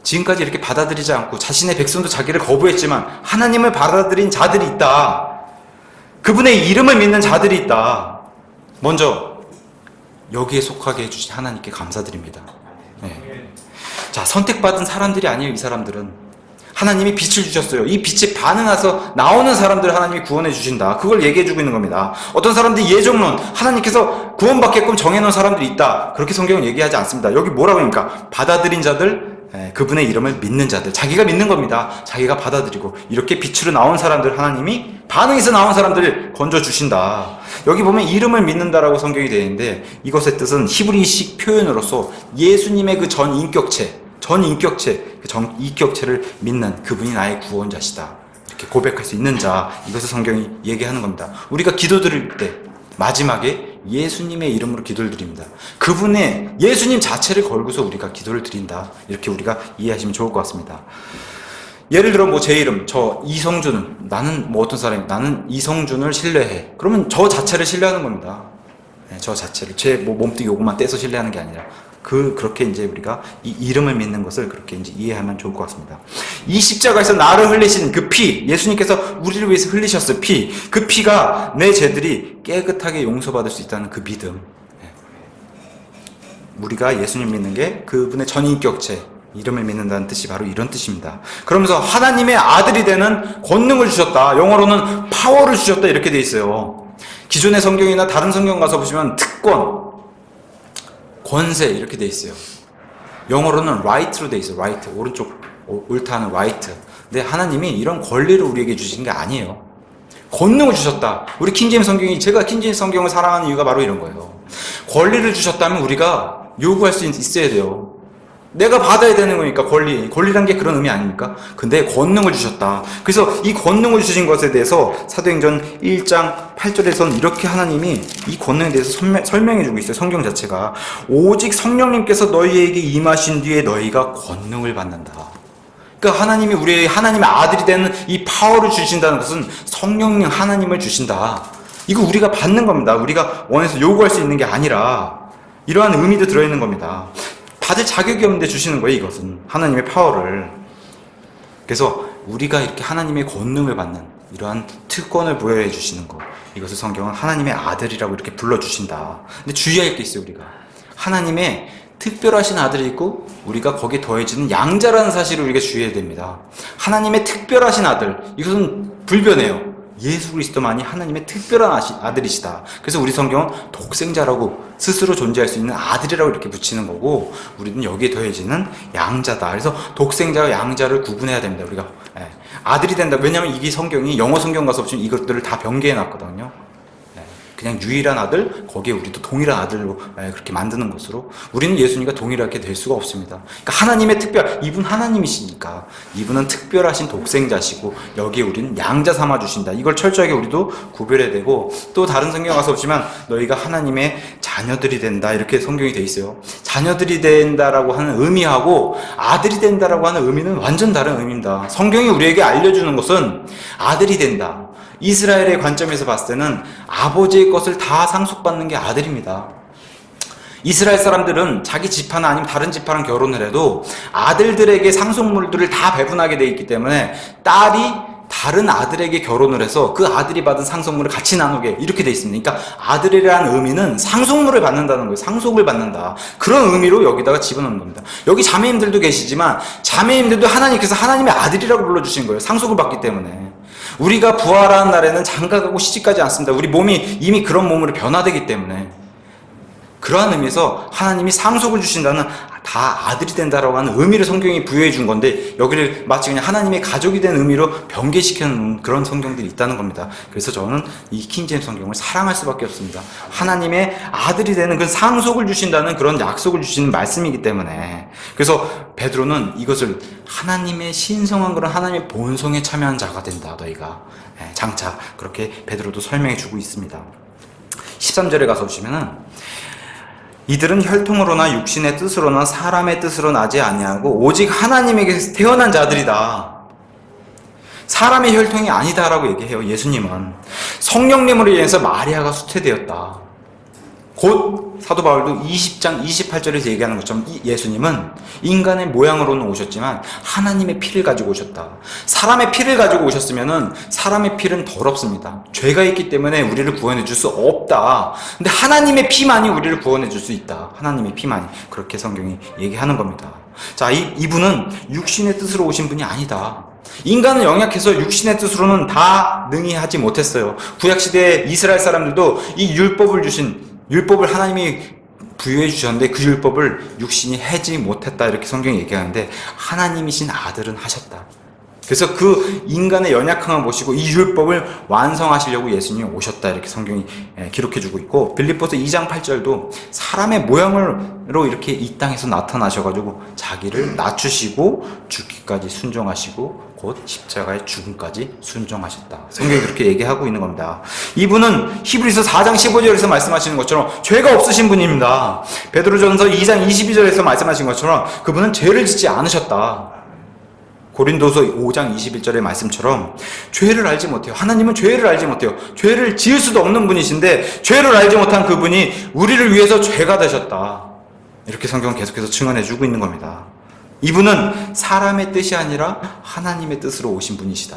지금까지 이렇게 받아들이지 않고 자신의 백성도 자기를 거부했지만 하나님을 받아들인 자들이 있다. 그분의 이름을 믿는 자들이 있다. 먼저 여기에 속하게 해주신 하나님께 감사드립니다. 네. 자, 선택받은 사람들이 아니에요. 이 사람들은 하나님이 빛을 주셨어요. 이 빛에 반응해서 나오는 사람들을 하나님이 구원해 주신다. 그걸 얘기해주고 있는 겁니다. 어떤 사람들이 예정론, 하나님께서 구원받게끔 정해놓은 사람들이 있다. 그렇게 성경은 얘기하지 않습니다. 여기 뭐라고 합니까? 받아들인 자들, 그분의 이름을 믿는 자들, 자기가 믿는 겁니다. 자기가 받아들이고 이렇게 빛으로 나온 사람들, 하나님이 반응해서 나온 사람들을 건져주신다. 여기 보면 이름을 믿는다라고 성경이 되어 있는데, 이것의 뜻은 히브리식 표현으로서 예수님의 그 전 인격체, 그 전 인격체를 믿는 그분이 나의 구원자시다. 이렇게 고백할 수 있는 자, 이것을 성경이 얘기하는 겁니다. 우리가 기도드릴 때 마지막에 예수님의 이름으로 기도를 드립니다. 그분의 예수님 자체를 걸고서 우리가 기도를 드린다. 이렇게 우리가 이해하시면 좋을 것 같습니다. 예를 들어 뭐 제 이름, 저 이성준은, 나는 뭐 어떤 사람이, 나는 이성준을 신뢰해. 그러면 저 자체를 신뢰하는 겁니다. 네, 저 자체를, 제 뭐 몸뚱이 요것만 떼서 신뢰하는 게 아니라 그렇게 이제 우리가 이 이름을 믿는 것을 그렇게 이제 이해하면 좋을 것 같습니다. 이 십자가에서 나를 흘리신 그 피, 예수님께서 우리를 위해서 흘리셨을 피, 그 피가 내 죄들이 깨끗하게 용서받을 수 있다는 그 믿음. 우리가 예수님 믿는 게 그분의 전인격체, 이름을 믿는다는 뜻이 바로 이런 뜻입니다. 그러면서 하나님의 아들이 되는 권능을 주셨다. 영어로는 파워를 주셨다. 이렇게 돼 있어요. 기존의 성경이나 다른 성경 가서 보시면 특권, 권세 이렇게 돼 있어요. 영어로는 right로 돼 있어요. right, 오른쪽 옳다는 right. 근데 하나님이 이런 권리를 우리에게 주신 게 아니에요. 권능을 주셨다. 우리 킹제임스 성경이, 제가 킹제임스 성경을 사랑하는 이유가 바로 이런 거예요. 권리를 주셨다면 우리가 요구할 수 있어야 돼요. 내가 받아야 되는 거니까 권리란 게 그런 의미 아닙니까? 근데 권능을 주셨다. 그래서 이 권능을 주신 것에 대해서 사도행전 1장 8절에서는 이렇게 하나님이 이 권능에 대해서 설명해 주고 있어요. 성경 자체가. 오직 성령님께서 너희에게 임하신 뒤에 너희가 권능을 받는다. 그러니까 하나님이 우리의 하나님의 아들이 되는 이 파워를 주신다는 것은 성령님 하나님을 주신다. 이거 우리가 받는 겁니다. 우리가 원해서 요구할 수 있는 게 아니라 이러한 의미도 들어있는 겁니다. 받을 자격이 없는데 주시는 거예요. 이것은 하나님의 파워를. 그래서 우리가 이렇게 하나님의 권능을 받는, 이러한 특권을 부여해 주시는 것, 이것을 성경은 하나님의 아들이라고 이렇게 불러주신다. 근데 주의할 게 있어요. 우리가 하나님의 특별하신 아들이 있고 우리가 거기에 더해지는 양자라는 사실을 우리가 주의해야 됩니다. 하나님의 특별하신 아들, 이것은 불변해요. 예수 그리스도만이 하나님의 특별한 아들이시다. 그래서 우리 성경은 독생자라고 스스로 존재할 수 있는 아들이라고 이렇게 붙이는 거고, 우리는 여기에 더해지는 양자다. 그래서 독생자와 양자를 구분해야 됩니다. 우리가 아들이 된다. 왜냐하면 이게 성경이 영어 성경 가서 보시면 이것들을 다 변개해 놨거든요. 그냥 유일한 아들, 거기에 우리도 동일한 아들로 그렇게 만드는 것으로 우리는 예수님과 동일하게 될 수가 없습니다. 그러니까 하나님의 이분 하나님이시니까 이분은 특별하신 독생자시고 여기에 우리는 양자 삼아 주신다. 이걸 철저하게 우리도 구별해야 되고, 또 다른 성경 가서 보시면 너희가 하나님의 자녀들이 된다 이렇게 성경이 돼 있어요. 자녀들이 된다라고 하는 의미하고 아들이 된다라고 하는 의미는 완전 다른 의미입니다. 성경이 우리에게 알려주는 것은 아들이 된다. 이스라엘의 관점에서 봤을 때는 아버지의 것을 다 상속받는 게 아들입니다. 이스라엘 사람들은 자기 지파나 아니면 다른 지파랑 결혼을 해도 아들들에게 상속물들을 다 배분하게 돼 있기 때문에 딸이 다른 아들에게 결혼을 해서 그 아들이 받은 상속물을 같이 나누게 이렇게 돼 있습니다. 그러니까 아들이라는 의미는 상속물을 받는다는 거예요. 상속을 받는다. 그런 의미로 여기다가 집어넣는 겁니다. 여기 자매님들도 계시지만 자매님들도 하나님께서 하나님의 아들이라고 불러주신 거예요. 상속을 받기 때문에. 우리가 부활하는 날에는 장가가고 시집가지 않습니다. 우리 몸이 이미 그런 몸으로 변화되기 때문에. 그러한 의미에서 하나님이 상속을 주신다는, 다 아들이 된다라고 하는 의미를 성경이 부여해 준 건데 여기를 마치 그냥 하나님의 가족이 된 의미로 변개시키는 그런 성경들이 있다는 겁니다. 그래서 저는 이 킹제임스 성경을 사랑할 수밖에 없습니다. 하나님의 아들이 되는 그 상속을 주신다는 그런 약속을 주시는 말씀이기 때문에. 그래서 베드로는 이것을 하나님의 신성한 그런 하나님의 본성에 참여한 자가 된다 너희가, 장차 그렇게 베드로도 설명해 주고 있습니다. 13절에 가서 보시면은 이들은 혈통으로나 육신의 뜻으로나 사람의 뜻으로 나지 아니하고 오직 하나님에게서 태어난 자들이다. 사람의 혈통이 아니다라고 얘기해요. 예수님은 성령님으로 인해서 마리아가 수태되었다. 곧 사도 바울도 20장 28절에서 얘기하는 것처럼 예수님은 인간의 모양으로는 오셨지만 하나님의 피를 가지고 오셨다. 사람의 피를 가지고 오셨으면은 사람의 피는 더럽습니다. 죄가 있기 때문에 우리를 구원해 줄 수 없다. 근데 하나님의 피만이 우리를 구원해 줄 수 있다. 하나님의 피만이. 그렇게 성경이 얘기하는 겁니다. 자, 이분은 육신의 뜻으로 오신 분이 아니다. 인간은 연약해서 육신의 뜻으로는 다 능히 하지 못했어요. 구약시대에 이스라엘 사람들도 이 율법을 하나님이 부여해 주셨는데 그 율법을 육신이 해지 못했다 이렇게 성경이 얘기하는데 하나님이신 아들은 하셨다. 그래서 그 인간의 연약함을 보시고 이 율법을 완성하시려고 예수님이 오셨다 이렇게 성경이 기록해주고 있고, 빌립보서 2장 8절도 사람의 모양으로 이렇게 이 땅에서 나타나셔가지고 자기를 낮추시고 죽기까지 순종하시고 곧 십자가의 죽음까지 순종하셨다. 성경이 그렇게 얘기하고 있는 겁니다. 이분은 히브리서 4장 15절에서 말씀하시는 것처럼 죄가 없으신 분입니다. 베드로전서 2장 22절에서 말씀하신 것처럼 그분은 죄를 짓지 않으셨다. 고린도서 5장 21절의 말씀처럼 죄를 알지 못해요. 하나님은 죄를 알지 못해요. 죄를 지을 수도 없는 분이신데 죄를 알지 못한 그분이 우리를 위해서 죄가 되셨다. 이렇게 성경은 계속해서 증언해주고 있는 겁니다. 이분은 사람의 뜻이 아니라 하나님의 뜻으로 오신 분이시다.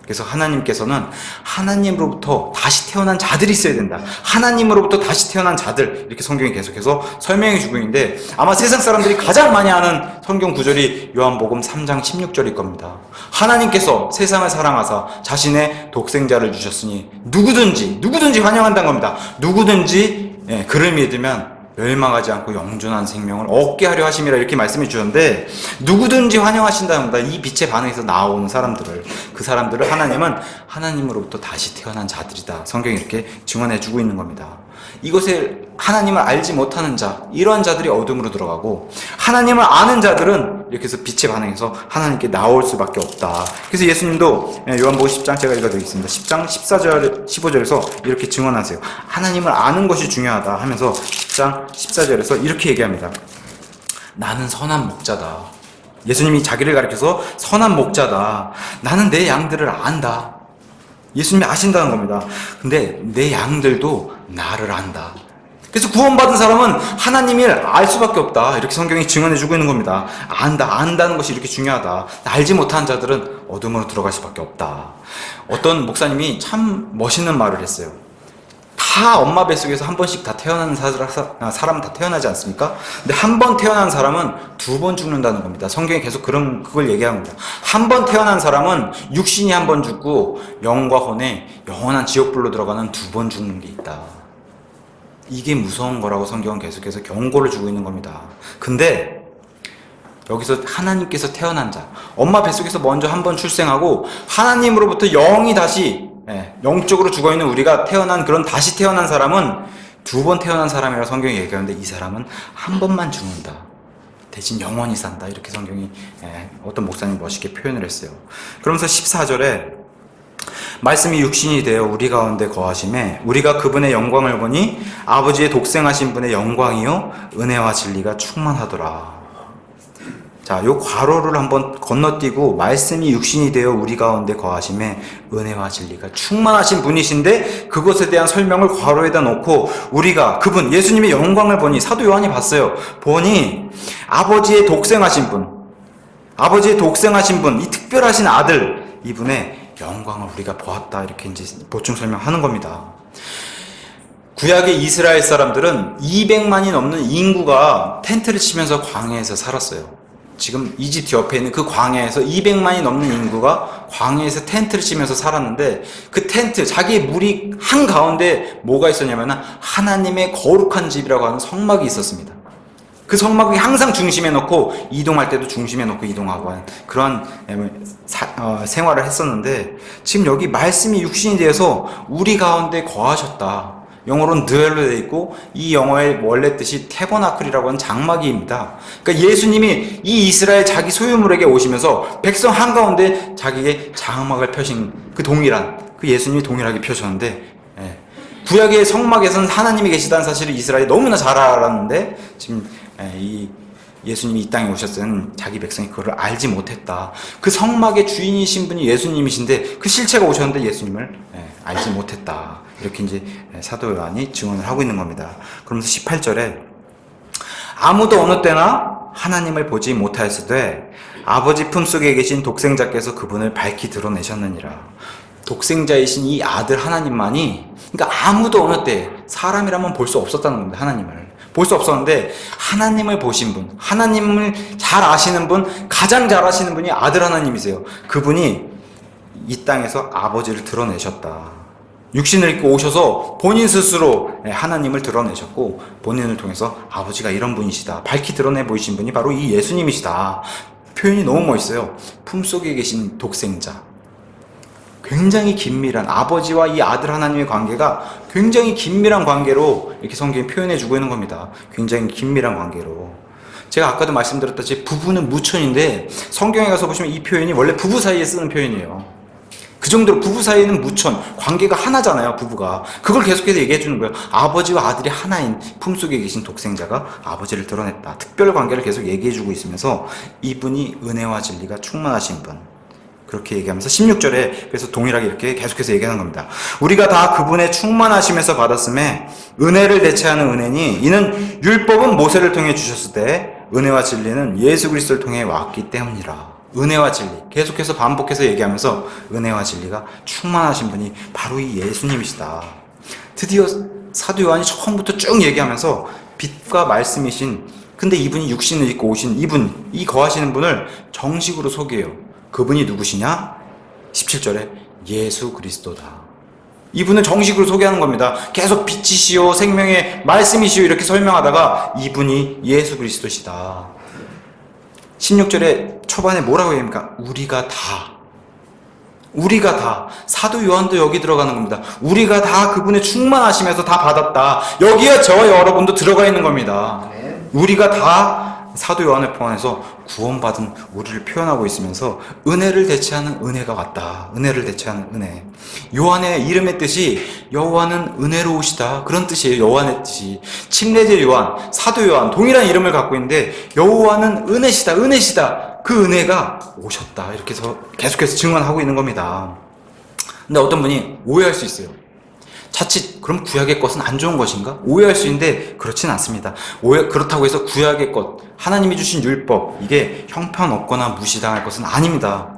그래서 하나님께서는 하나님으로부터 다시 태어난 자들이 있어야 된다. 하나님으로부터 다시 태어난 자들, 이렇게 성경이 계속해서 설명해 주고 있는데 아마 세상 사람들이 가장 많이 아는 성경 구절이 요한복음 3장 16절일 겁니다. 하나님께서 세상을 사랑하사 자신의 독생자를 주셨으니 누구든지 환영한다는 겁니다. 누구든지 그를 믿으면 멸망하지 않고 영존한 생명을 얻게 하려 하심이라 이렇게 말씀해 주셨는데, 누구든지 환영하신다는 겁니다. 이 빛의 반응에서 나오는 사람들을, 그 사람들을 하나님은 하나님으로부터 다시 태어난 자들이다. 성경이 이렇게 증언해 주고 있는 겁니다. 이것을 하나님을 알지 못하는 자, 이러한 자들이 어둠으로 들어가고, 하나님을 아는 자들은 이렇게 해서 빛의 반응에서 하나님께 나올 수밖에 없다. 그래서 예수님도 요한복음 10장 제가 읽어드리겠습니다. 10장 14절 15절에서 이렇게 증언하세요. 하나님을 아는 것이 중요하다 하면서 10장 14절에서 이렇게 얘기합니다. 나는 선한 목자다. 예수님이 자기를 가리켜서 선한 목자다. 나는 내 양들을 안다. 예수님이 아신다는 겁니다. 근데 내 양들도 나를 안다. 그래서 구원받은 사람은 하나님을 알 수밖에 없다. 이렇게 성경이 증언해주고 있는 겁니다. 안다는 것이 이렇게 중요하다. 알지 못한 자들은 어둠으로 들어갈 수밖에 없다. 어떤 목사님이 참 멋있는 말을 했어요. 다 엄마 뱃속에서 한 번씩 다 태어나는 사람은 다 태어나지 않습니까? 근데 한 번 태어난 사람은 2번 죽는다는 겁니다. 성경에 계속 그걸 얘기합니다. 한 번 태어난 사람은 육신이 한 번 죽고 영과 혼에 영원한 지옥불로 들어가는 2번 죽는 게 있다. 이게 무서운 거라고 성경은 계속해서 경고를 주고 있는 겁니다. 근데 여기서 하나님께서 태어난 자, 엄마 뱃속에서 먼저 한 번 출생하고 하나님으로부터 영이 다시 영적으로 죽어있는 우리가 태어난 그런 다시 태어난 사람은 2번 태어난 사람이라고 성경이 얘기하는데 이 사람은 한 번만 죽는다. 대신 영원히 산다. 이렇게 성경이 어떤 목사님이 멋있게 표현을 했어요. 그러면서 14절에 말씀이 육신이 되어 우리 가운데 거하심에 우리가 그분의 영광을 보니 아버지의 독생하신 분의 영광이요 은혜와 진리가 충만하더라. 자, 요 괄호를 한번 건너뛰고 말씀이 육신이 되어 우리 가운데 거하심에 은혜와 진리가 충만하신 분이신데 그것에 대한 설명을 괄호에다 놓고 우리가 그분 예수님의 영광을 보니 사도 요한이 봤어요. 보니 아버지의 독생하신 분, 이 특별하신 아들, 이분의 영광을 우리가 보았다. 이렇게 이제 보충 설명하는 겁니다. 구약의 이스라엘 사람들은 200만이 넘는 인구가 텐트를 치면서 광야에서 살았어요. 지금 이집트 옆에 있는 그 광야에서 200만이 넘는 인구가 광야에서 텐트를 치면서 살았는데 그 텐트, 자기의 무리 한가운데 뭐가 있었냐면 하나님의 거룩한 집이라고 하는 성막이 있었습니다. 그 성막이 항상 중심에 놓고 이동할 때도 중심에 놓고 이동하고 하는 그런 생활을 했었는데 지금 여기 말씀이 육신이 되어서 우리 가운데 거하셨다. 영어로는 드웰로 되어 있고 이 영어의 원래 뜻이 태버나클이라고 하는 장막이입니다. 그러니까 예수님이 이 이스라엘 자기 소유물에게 오시면서 백성 한가운데 자기의 장막을 펴신 그 동일한 그 예수님이 동일하게 펴셨는데 구약의 성막에서는 하나님이 계시다는 사실을 이스라엘이 너무나 잘 알았는데 지금 이 예수님이 이 땅에 오셨을 때는 자기 백성이 그걸 알지 못했다. 그 성막의 주인이신 분이 예수님이신데 그 실체가 오셨는데 예수님을 알지 못했다. 이렇게 이제 사도 요한이 증언을 하고 있는 겁니다. 그러면서 18절에 아무도 어느 때나 하나님을 보지 못하였으되 아버지 품속에 계신 독생자께서 그분을 밝히 드러내셨느니라. 독생자이신 이 아들 하나님만이, 그러니까 아무도 어느 때 사람이라면 볼 수 없었다는 겁니다. 하나님을 볼 수 없었는데 하나님을 보신 분, 하나님을 잘 아시는 분, 가장 잘 아시는 분이 아들 하나님이세요. 그분이 이 땅에서 아버지를 드러내셨다. 육신을 입고 오셔서 본인 스스로 하나님을 드러내셨고 본인을 통해서 아버지가 이런 분이시다. 밝히 드러내 보이신 분이 바로 이 예수님이시다. 표현이 너무 멋있어요. 품속에 계신 독생자. 굉장히 긴밀한 아버지와 이 아들 하나님의 관계가 굉장히 긴밀한 관계로 이렇게 성경이 표현해 주고 있는 겁니다. 굉장히 긴밀한 관계로. 제가 아까도 말씀드렸다시피 부부는 무천인데 성경에 가서 보시면 이 표현이 원래 부부 사이에 쓰는 표현이에요. 그 정도로 부부 사이는 무천, 관계가 하나잖아요, 부부가. 그걸 계속해서 얘기해 주는 거예요. 아버지와 아들이 하나인 품속에 계신 독생자가 아버지를 드러냈다. 특별 관계를 계속 얘기해 주고 있으면서 이분이 은혜와 진리가 충만하신 분. 그렇게 얘기하면서 16절에 그래서 동일하게 이렇게 계속해서 얘기하는 겁니다. 우리가 다 그분의 충만하심에서 받았음에 은혜를 대체하는 은혜니 이는 율법은 모세를 통해 주셨을 때 은혜와 진리는 예수 그리스도를 통해 왔기 때문이라. 은혜와 진리 계속해서 반복해서 얘기하면서 은혜와 진리가 충만하신 분이 바로 이 예수님이시다. 드디어 사도 요한이 처음부터 쭉 얘기하면서 빛과 말씀이신, 근데 이분이 육신을 입고 오신 이분, 이 거하시는 분을 정식으로 소개해요. 그분이 누구시냐? 17절에 예수 그리스도다. 이분을 정식으로 소개하는 겁니다. 계속 빛이시오, 생명의 말씀이시오 이렇게 설명하다가 이분이 예수 그리스도시다. 16절에 초반에 뭐라고 얘기합니까? 우리가 다 사도 요한도 여기 들어가는 겁니다. 우리가 다 그분의 충만하심에서 다 받았다. 여기에 저와 여러분도 들어가 있는 겁니다. 우리가 다 사도 요한을 포함해서 구원받은 우리를 표현하고 있으면서 은혜를 대체하는 은혜가 왔다. 은혜를 대체하는 은혜. 요한의 이름의 뜻이 여호와는 은혜로우시다. 그런 뜻이에요. 여호와의 뜻이. 침례제 요한, 사도 요한 동일한 이름을 갖고 있는데 여호와는 은혜시다. 은혜시다. 그 은혜가 오셨다. 이렇게 해서 계속해서 증언하고 있는 겁니다. 근데 어떤 분이 오해할 수 있어요. 자칫 그럼 구약의 것은 안 좋은 것인가? 오해할 수 있는데 그렇지는 않습니다. 그렇다고 해서 구약의 것, 하나님이 주신 율법, 이게 형편없거나 무시당할 것은 아닙니다.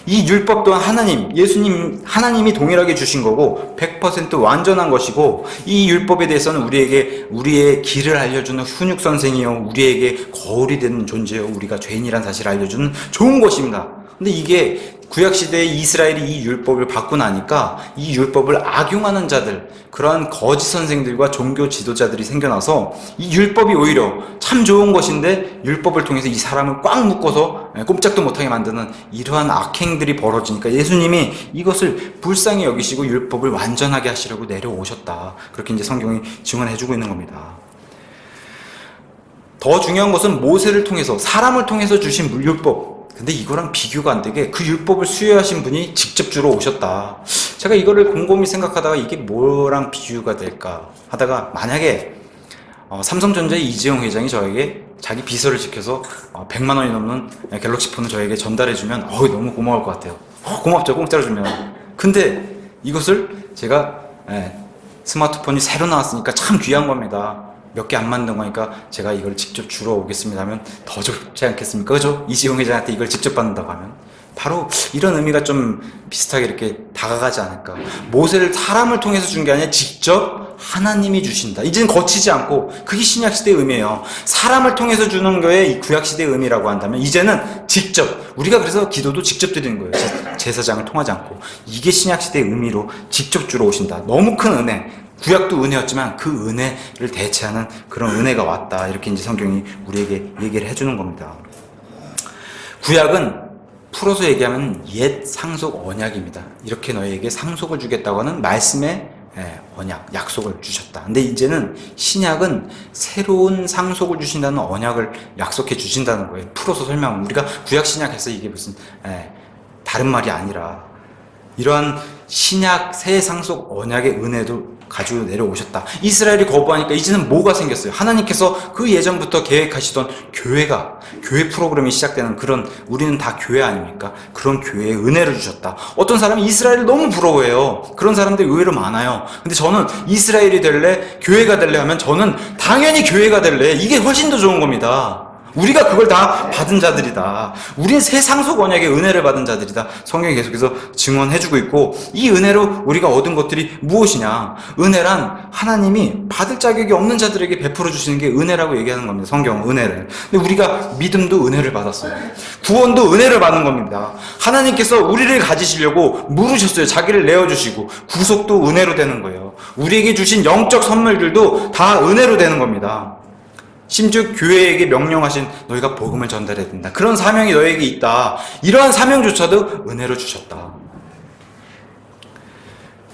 이 율법 또한 하나님이 동일하게 주신 거고 100% 완전한 것이고, 이 율법에 대해서는 우리에게 우리의 길을 알려주는 훈육 선생이요, 우리에게 거울이 되는 존재요, 우리가 죄인이란 사실을 알려주는 좋은 것입니다. 근데 이게 구약시대에 이스라엘이 이 율법을 받고 나니까 이 율법을 악용하는 자들, 그러한 거짓 선생들과 종교 지도자들이 생겨나서 이 율법이 오히려 참 좋은 것인데 율법을 통해서 이 사람을 꽉 묶어서 꼼짝도 못하게 만드는 이러한 악행들이 벌어지니까 예수님이 이것을 불쌍히 여기시고 율법을 완전하게 하시려고 내려오셨다. 그렇게 이제 성경이 증언해주고 있는 겁니다. 더 중요한 것은 모세를 통해서, 사람을 통해서 주신 율법, 근데 이거랑 비교가 안 되게 그 율법을 수여하신 분이 직접 주러 오셨다. 제가 이거를 곰곰이 생각하다가 이게 뭐랑 비교가 될까 하다가, 만약에 삼성전자의 이재용 회장이 저에게 자기 비서를 지켜서 100만 원이 넘는 갤럭시 폰을 저에게 전달해주면 너무 고마울 것 같아요. 고맙죠, 공짜로 주면. 근데 이것을 제가 스마트폰이 새로 나왔으니까 참 귀한 겁니다, 몇 개 안 만든 거니까 제가 이걸 직접 주러 오겠습니다 하면 더 좋지 않겠습니까? 그죠? 이지용 회장한테 이걸 직접 받는다고 하면 바로 이런 의미가 좀 비슷하게 이렇게 다가가지 않을까. 모세를 사람을 통해서 준 게 아니라 직접 하나님이 주신다. 이제는 거치지 않고, 그게 신약시대의 의미예요. 사람을 통해서 주는 거에 이 구약시대의 의미라고 한다면, 이제는 직접, 우리가 그래서 기도도 직접 드리는 거예요. 제사장을 통하지 않고. 이게 신약시대의 의미로 직접 주러 오신다. 너무 큰 은혜. 구약도 은혜였지만 그 은혜를 대체하는 그런 은혜가 왔다. 이렇게 이제 성경이 우리에게 얘기를 해주는 겁니다. 구약은 풀어서 얘기하면 옛 상속 언약입니다. 이렇게 너희에게 상속을 주겠다고 하는 말씀의 언약, 약속을 주셨다. 근데 이제는 신약은 새로운 상속을 주신다는 언약을 약속해 주신다는 거예요. 풀어서 설명하면 우리가 구약 신약해서 이게 무슨 다른 말이 아니라, 이러한 신약 새 상속 언약의 은혜도 가지고 내려오셨다. 이스라엘이 거부하니까 이제는 뭐가 생겼어요? 하나님께서 그 예전부터 계획하시던 교회 프로그램이 시작되는 그런, 우리는 다 교회 아닙니까? 그런 교회에 은혜를 주셨다. 어떤 사람이 이스라엘을 너무 부러워해요. 그런 사람들이 의외로 많아요. 근데 저는 이스라엘이 될래? 교회가 될래? 하면 저는 당연히 교회가 될래. 이게 훨씬 더 좋은 겁니다. 우리가 그걸 다 받은 자들이다. 우린 새 상속 언약의 은혜를 받은 자들이다. 성경이 계속해서 증언해주고 있고, 이 은혜로 우리가 얻은 것들이 무엇이냐? 은혜란 하나님이 받을 자격이 없는 자들에게 베풀어 주시는 게 은혜라고 얘기하는 겁니다. 성경은 은혜를. 근데 우리가 믿음도 은혜를 받았어요. 구원도 은혜를 받는 겁니다. 하나님께서 우리를 가지시려고 물으셨어요. 자기를 내어주시고. 구속도 은혜로 되는 거예요. 우리에게 주신 영적 선물들도 다 은혜로 되는 겁니다. 심지어 교회에게 명령하신, 너희가 복음을 전달해야 된다, 그런 사명이 너희에게 있다. 이러한 사명조차도 은혜로 주셨다.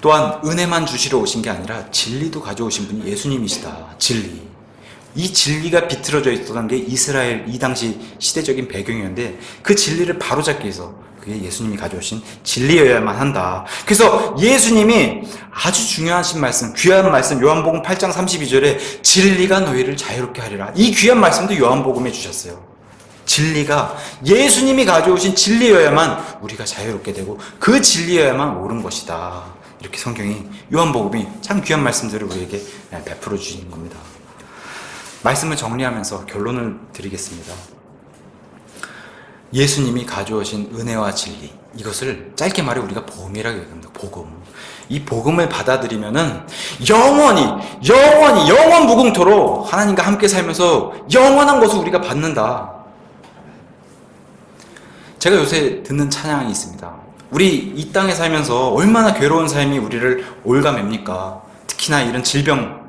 또한 은혜만 주시러 오신 게 아니라 진리도 가져오신 분이 예수님이시다. 진리. 이 진리가 비틀어져 있었던 게 이스라엘 이 당시 시대적인 배경이었는데, 그 진리를 바로잡기 위해서 그게 예수님이 가져오신 진리여야만 한다. 그래서 예수님이 아주 중요하신 말씀, 귀한 말씀, 요한복음 8장 32절에 진리가 너희를 자유롭게 하리라. 이 귀한 말씀도 요한복음에 주셨어요. 진리가 예수님이 가져오신 진리여야만 우리가 자유롭게 되고, 그 진리여야만 옳은 것이다. 이렇게 성경이, 요한복음이 참 귀한 말씀들을 우리에게 베풀어 주시는 겁니다. 말씀을 정리하면서 결론을 드리겠습니다. 예수님이 가져오신 은혜와 진리, 이것을 짧게 말해 우리가 복음이라고 얘기합니다. 복음. 이 복음을 받아들이면은 영원 무궁토록 하나님과 함께 살면서 영원한 것을 우리가 받는다. 제가 요새 듣는 찬양이 있습니다. 우리 이 땅에 살면서 얼마나 괴로운 삶이 우리를 올가맵니까? 특히나 이런 질병,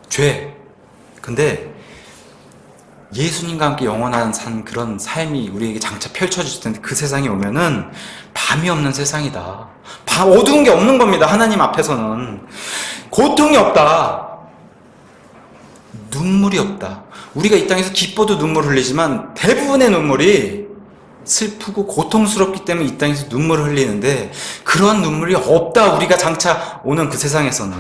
죄. 근데 예수님과 함께 영원한 그런 삶이 우리에게 장차 펼쳐질 텐데, 그 세상에 오면은 밤이 없는 세상이다. 어두운 게 없는 겁니다. 하나님 앞에서는 고통이 없다. 눈물이 없다. 우리가 이 땅에서 기뻐도 눈물 흘리지만 대부분의 눈물이 슬프고 고통스럽기 때문에 이 땅에서 눈물을 흘리는데, 그러한 눈물이 없다. 우리가 장차 오는 그 세상에서는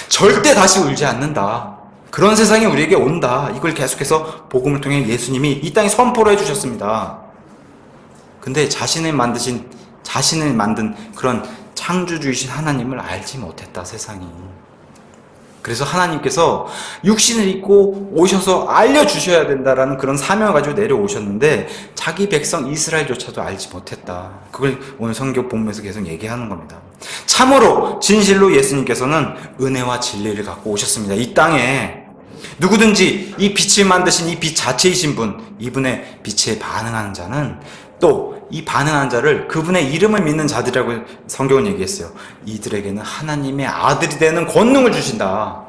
절대 다시 울지 않는다. 그런 세상이 우리에게 온다. 이걸 계속해서 복음을 통해 예수님이 이 땅에 선포를 해주셨습니다. 근데 자신을 만든 그런 창조주이신 하나님을 알지 못했다, 세상이. 그래서 하나님께서 육신을 입고 오셔서 알려주셔야 된다라는 그런 사명을 가지고 내려오셨는데 자기 백성 이스라엘조차도 알지 못했다. 그걸 오늘 성경 본문에서 계속 얘기하는 겁니다. 참으로 진실로 예수님께서는 은혜와 진리를 갖고 오셨습니다. 이 땅에 누구든지 이 빛을 만드신 이 빛 자체이신 분, 이분의 빛에 반응하는 자는 또 이 반응하는 자를 그분의 이름을 믿는 자들이라고 성경은 얘기했어요. 이들에게는 하나님의 아들이 되는 권능을 주신다.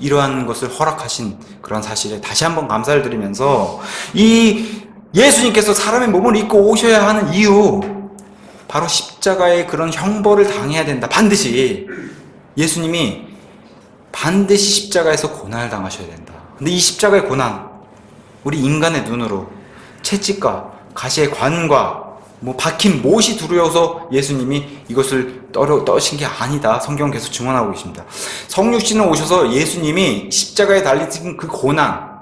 이러한 것을 허락하신 그런 사실에 다시 한번 감사를 드리면서 이 예수님께서 사람의 몸을 입고 오셔야 하는 이유, 바로 십자가의 그런 형벌을 당해야 된다. 반드시 예수님이 반드시 십자가에서 고난을 당하셔야 된다. 근데 이 십자가의 고난, 우리 인간의 눈으로 채찍과 가시의 관과 박힌 못이 두려워서 예수님이 이것을 떠신 게 아니다. 성경 계속 증언하고 계십니다. 성육신은 오셔서 예수님이 십자가에 달리신 그 고난,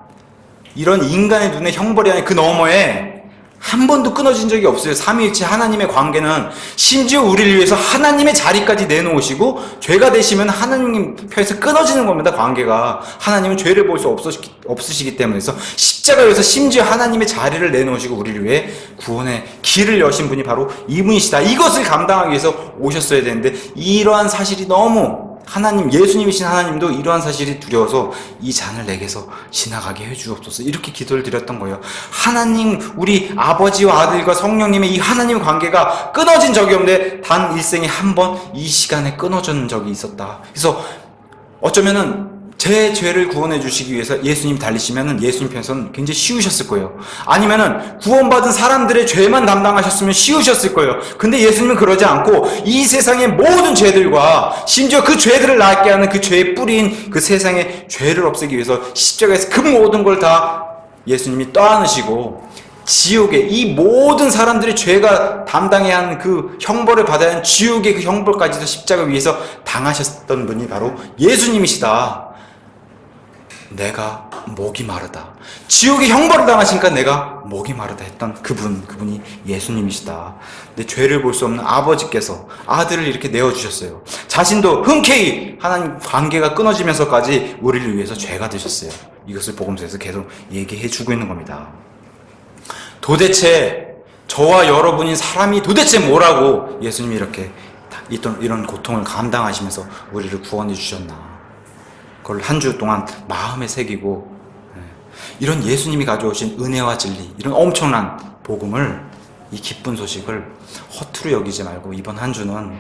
이런 인간의 눈에 형벌이 아닌 그 너머에 한 번도 끊어진 적이 없어요. 삼위일체 하나님의 관계는 심지어 우리를 위해서 하나님의 자리까지 내놓으시고 죄가 되시면 하나님 편에서 끊어지는 겁니다. 관계가. 하나님은 죄를 볼 수 없으시기 때문에. 그래서 십자가에서 심지어 하나님의 자리를 내놓으시고 우리를 위해 구원의 길을 여신 분이 바로 이분이시다. 이것을 감당하기 위해서 오셨어야 되는데 이러한 사실이 너무 하나님, 예수님이신 하나님도 이러한 사실이 두려워서 이 잔을 내게서 지나가게 해주옵소서, 이렇게 기도를 드렸던 거예요. 하나님, 우리 아버지와 아들과 성령님의 이 하나님 관계가 끊어진 적이 없는데 단 일생에 한 번 이 시간에 끊어진 적이 있었다. 그래서 어쩌면은 제 죄를 구원해 주시기 위해서 예수님 달리시면은 예수님 편에서는 굉장히 쉬우셨을 거예요. 아니면은 구원받은 사람들의 죄만 담당하셨으면 쉬우셨을 거예요. 근데 예수님은 그러지 않고 이 세상의 모든 죄들과 심지어 그 죄들을 낫게 하는 그 죄의 뿌리인 그 세상의 죄를 없애기 위해서 십자가에서 그 모든 걸 다 예수님이 떠안으시고 지옥의 이 모든 사람들의 죄가 담당해야 하는 그 형벌을 받아야 하는 지옥의 그 형벌까지도 십자가 위에서 당하셨던 분이 바로 예수님이시다. 내가 목이 마르다. 지옥의 형벌을 당하시니까 내가 목이 마르다 했던 그분이 예수님이시다. 내 죄를 볼 수 없는 아버지께서 아들을 이렇게 내어주셨어요. 자신도 흔쾌히 하나님 관계가 끊어지면서까지 우리를 위해서 죄가 되셨어요. 이것을 복음서에서 계속 얘기해 주고 있는 겁니다. 도대체 저와 여러분인 사람이 도대체 뭐라고 예수님이 이렇게 이런 고통을 감당하시면서 우리를 구원해 주셨나. 그걸 한 주 동안 마음에 새기고, 이런 예수님이 가져오신 은혜와 진리, 이런 엄청난 복음을, 이 기쁜 소식을 허투루 여기지 말고 이번 한 주는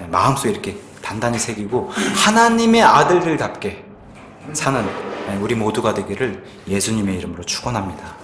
마음속에 이렇게 단단히 새기고 하나님의 아들들답게 사는 우리 모두가 되기를 예수님의 이름으로 축원합니다.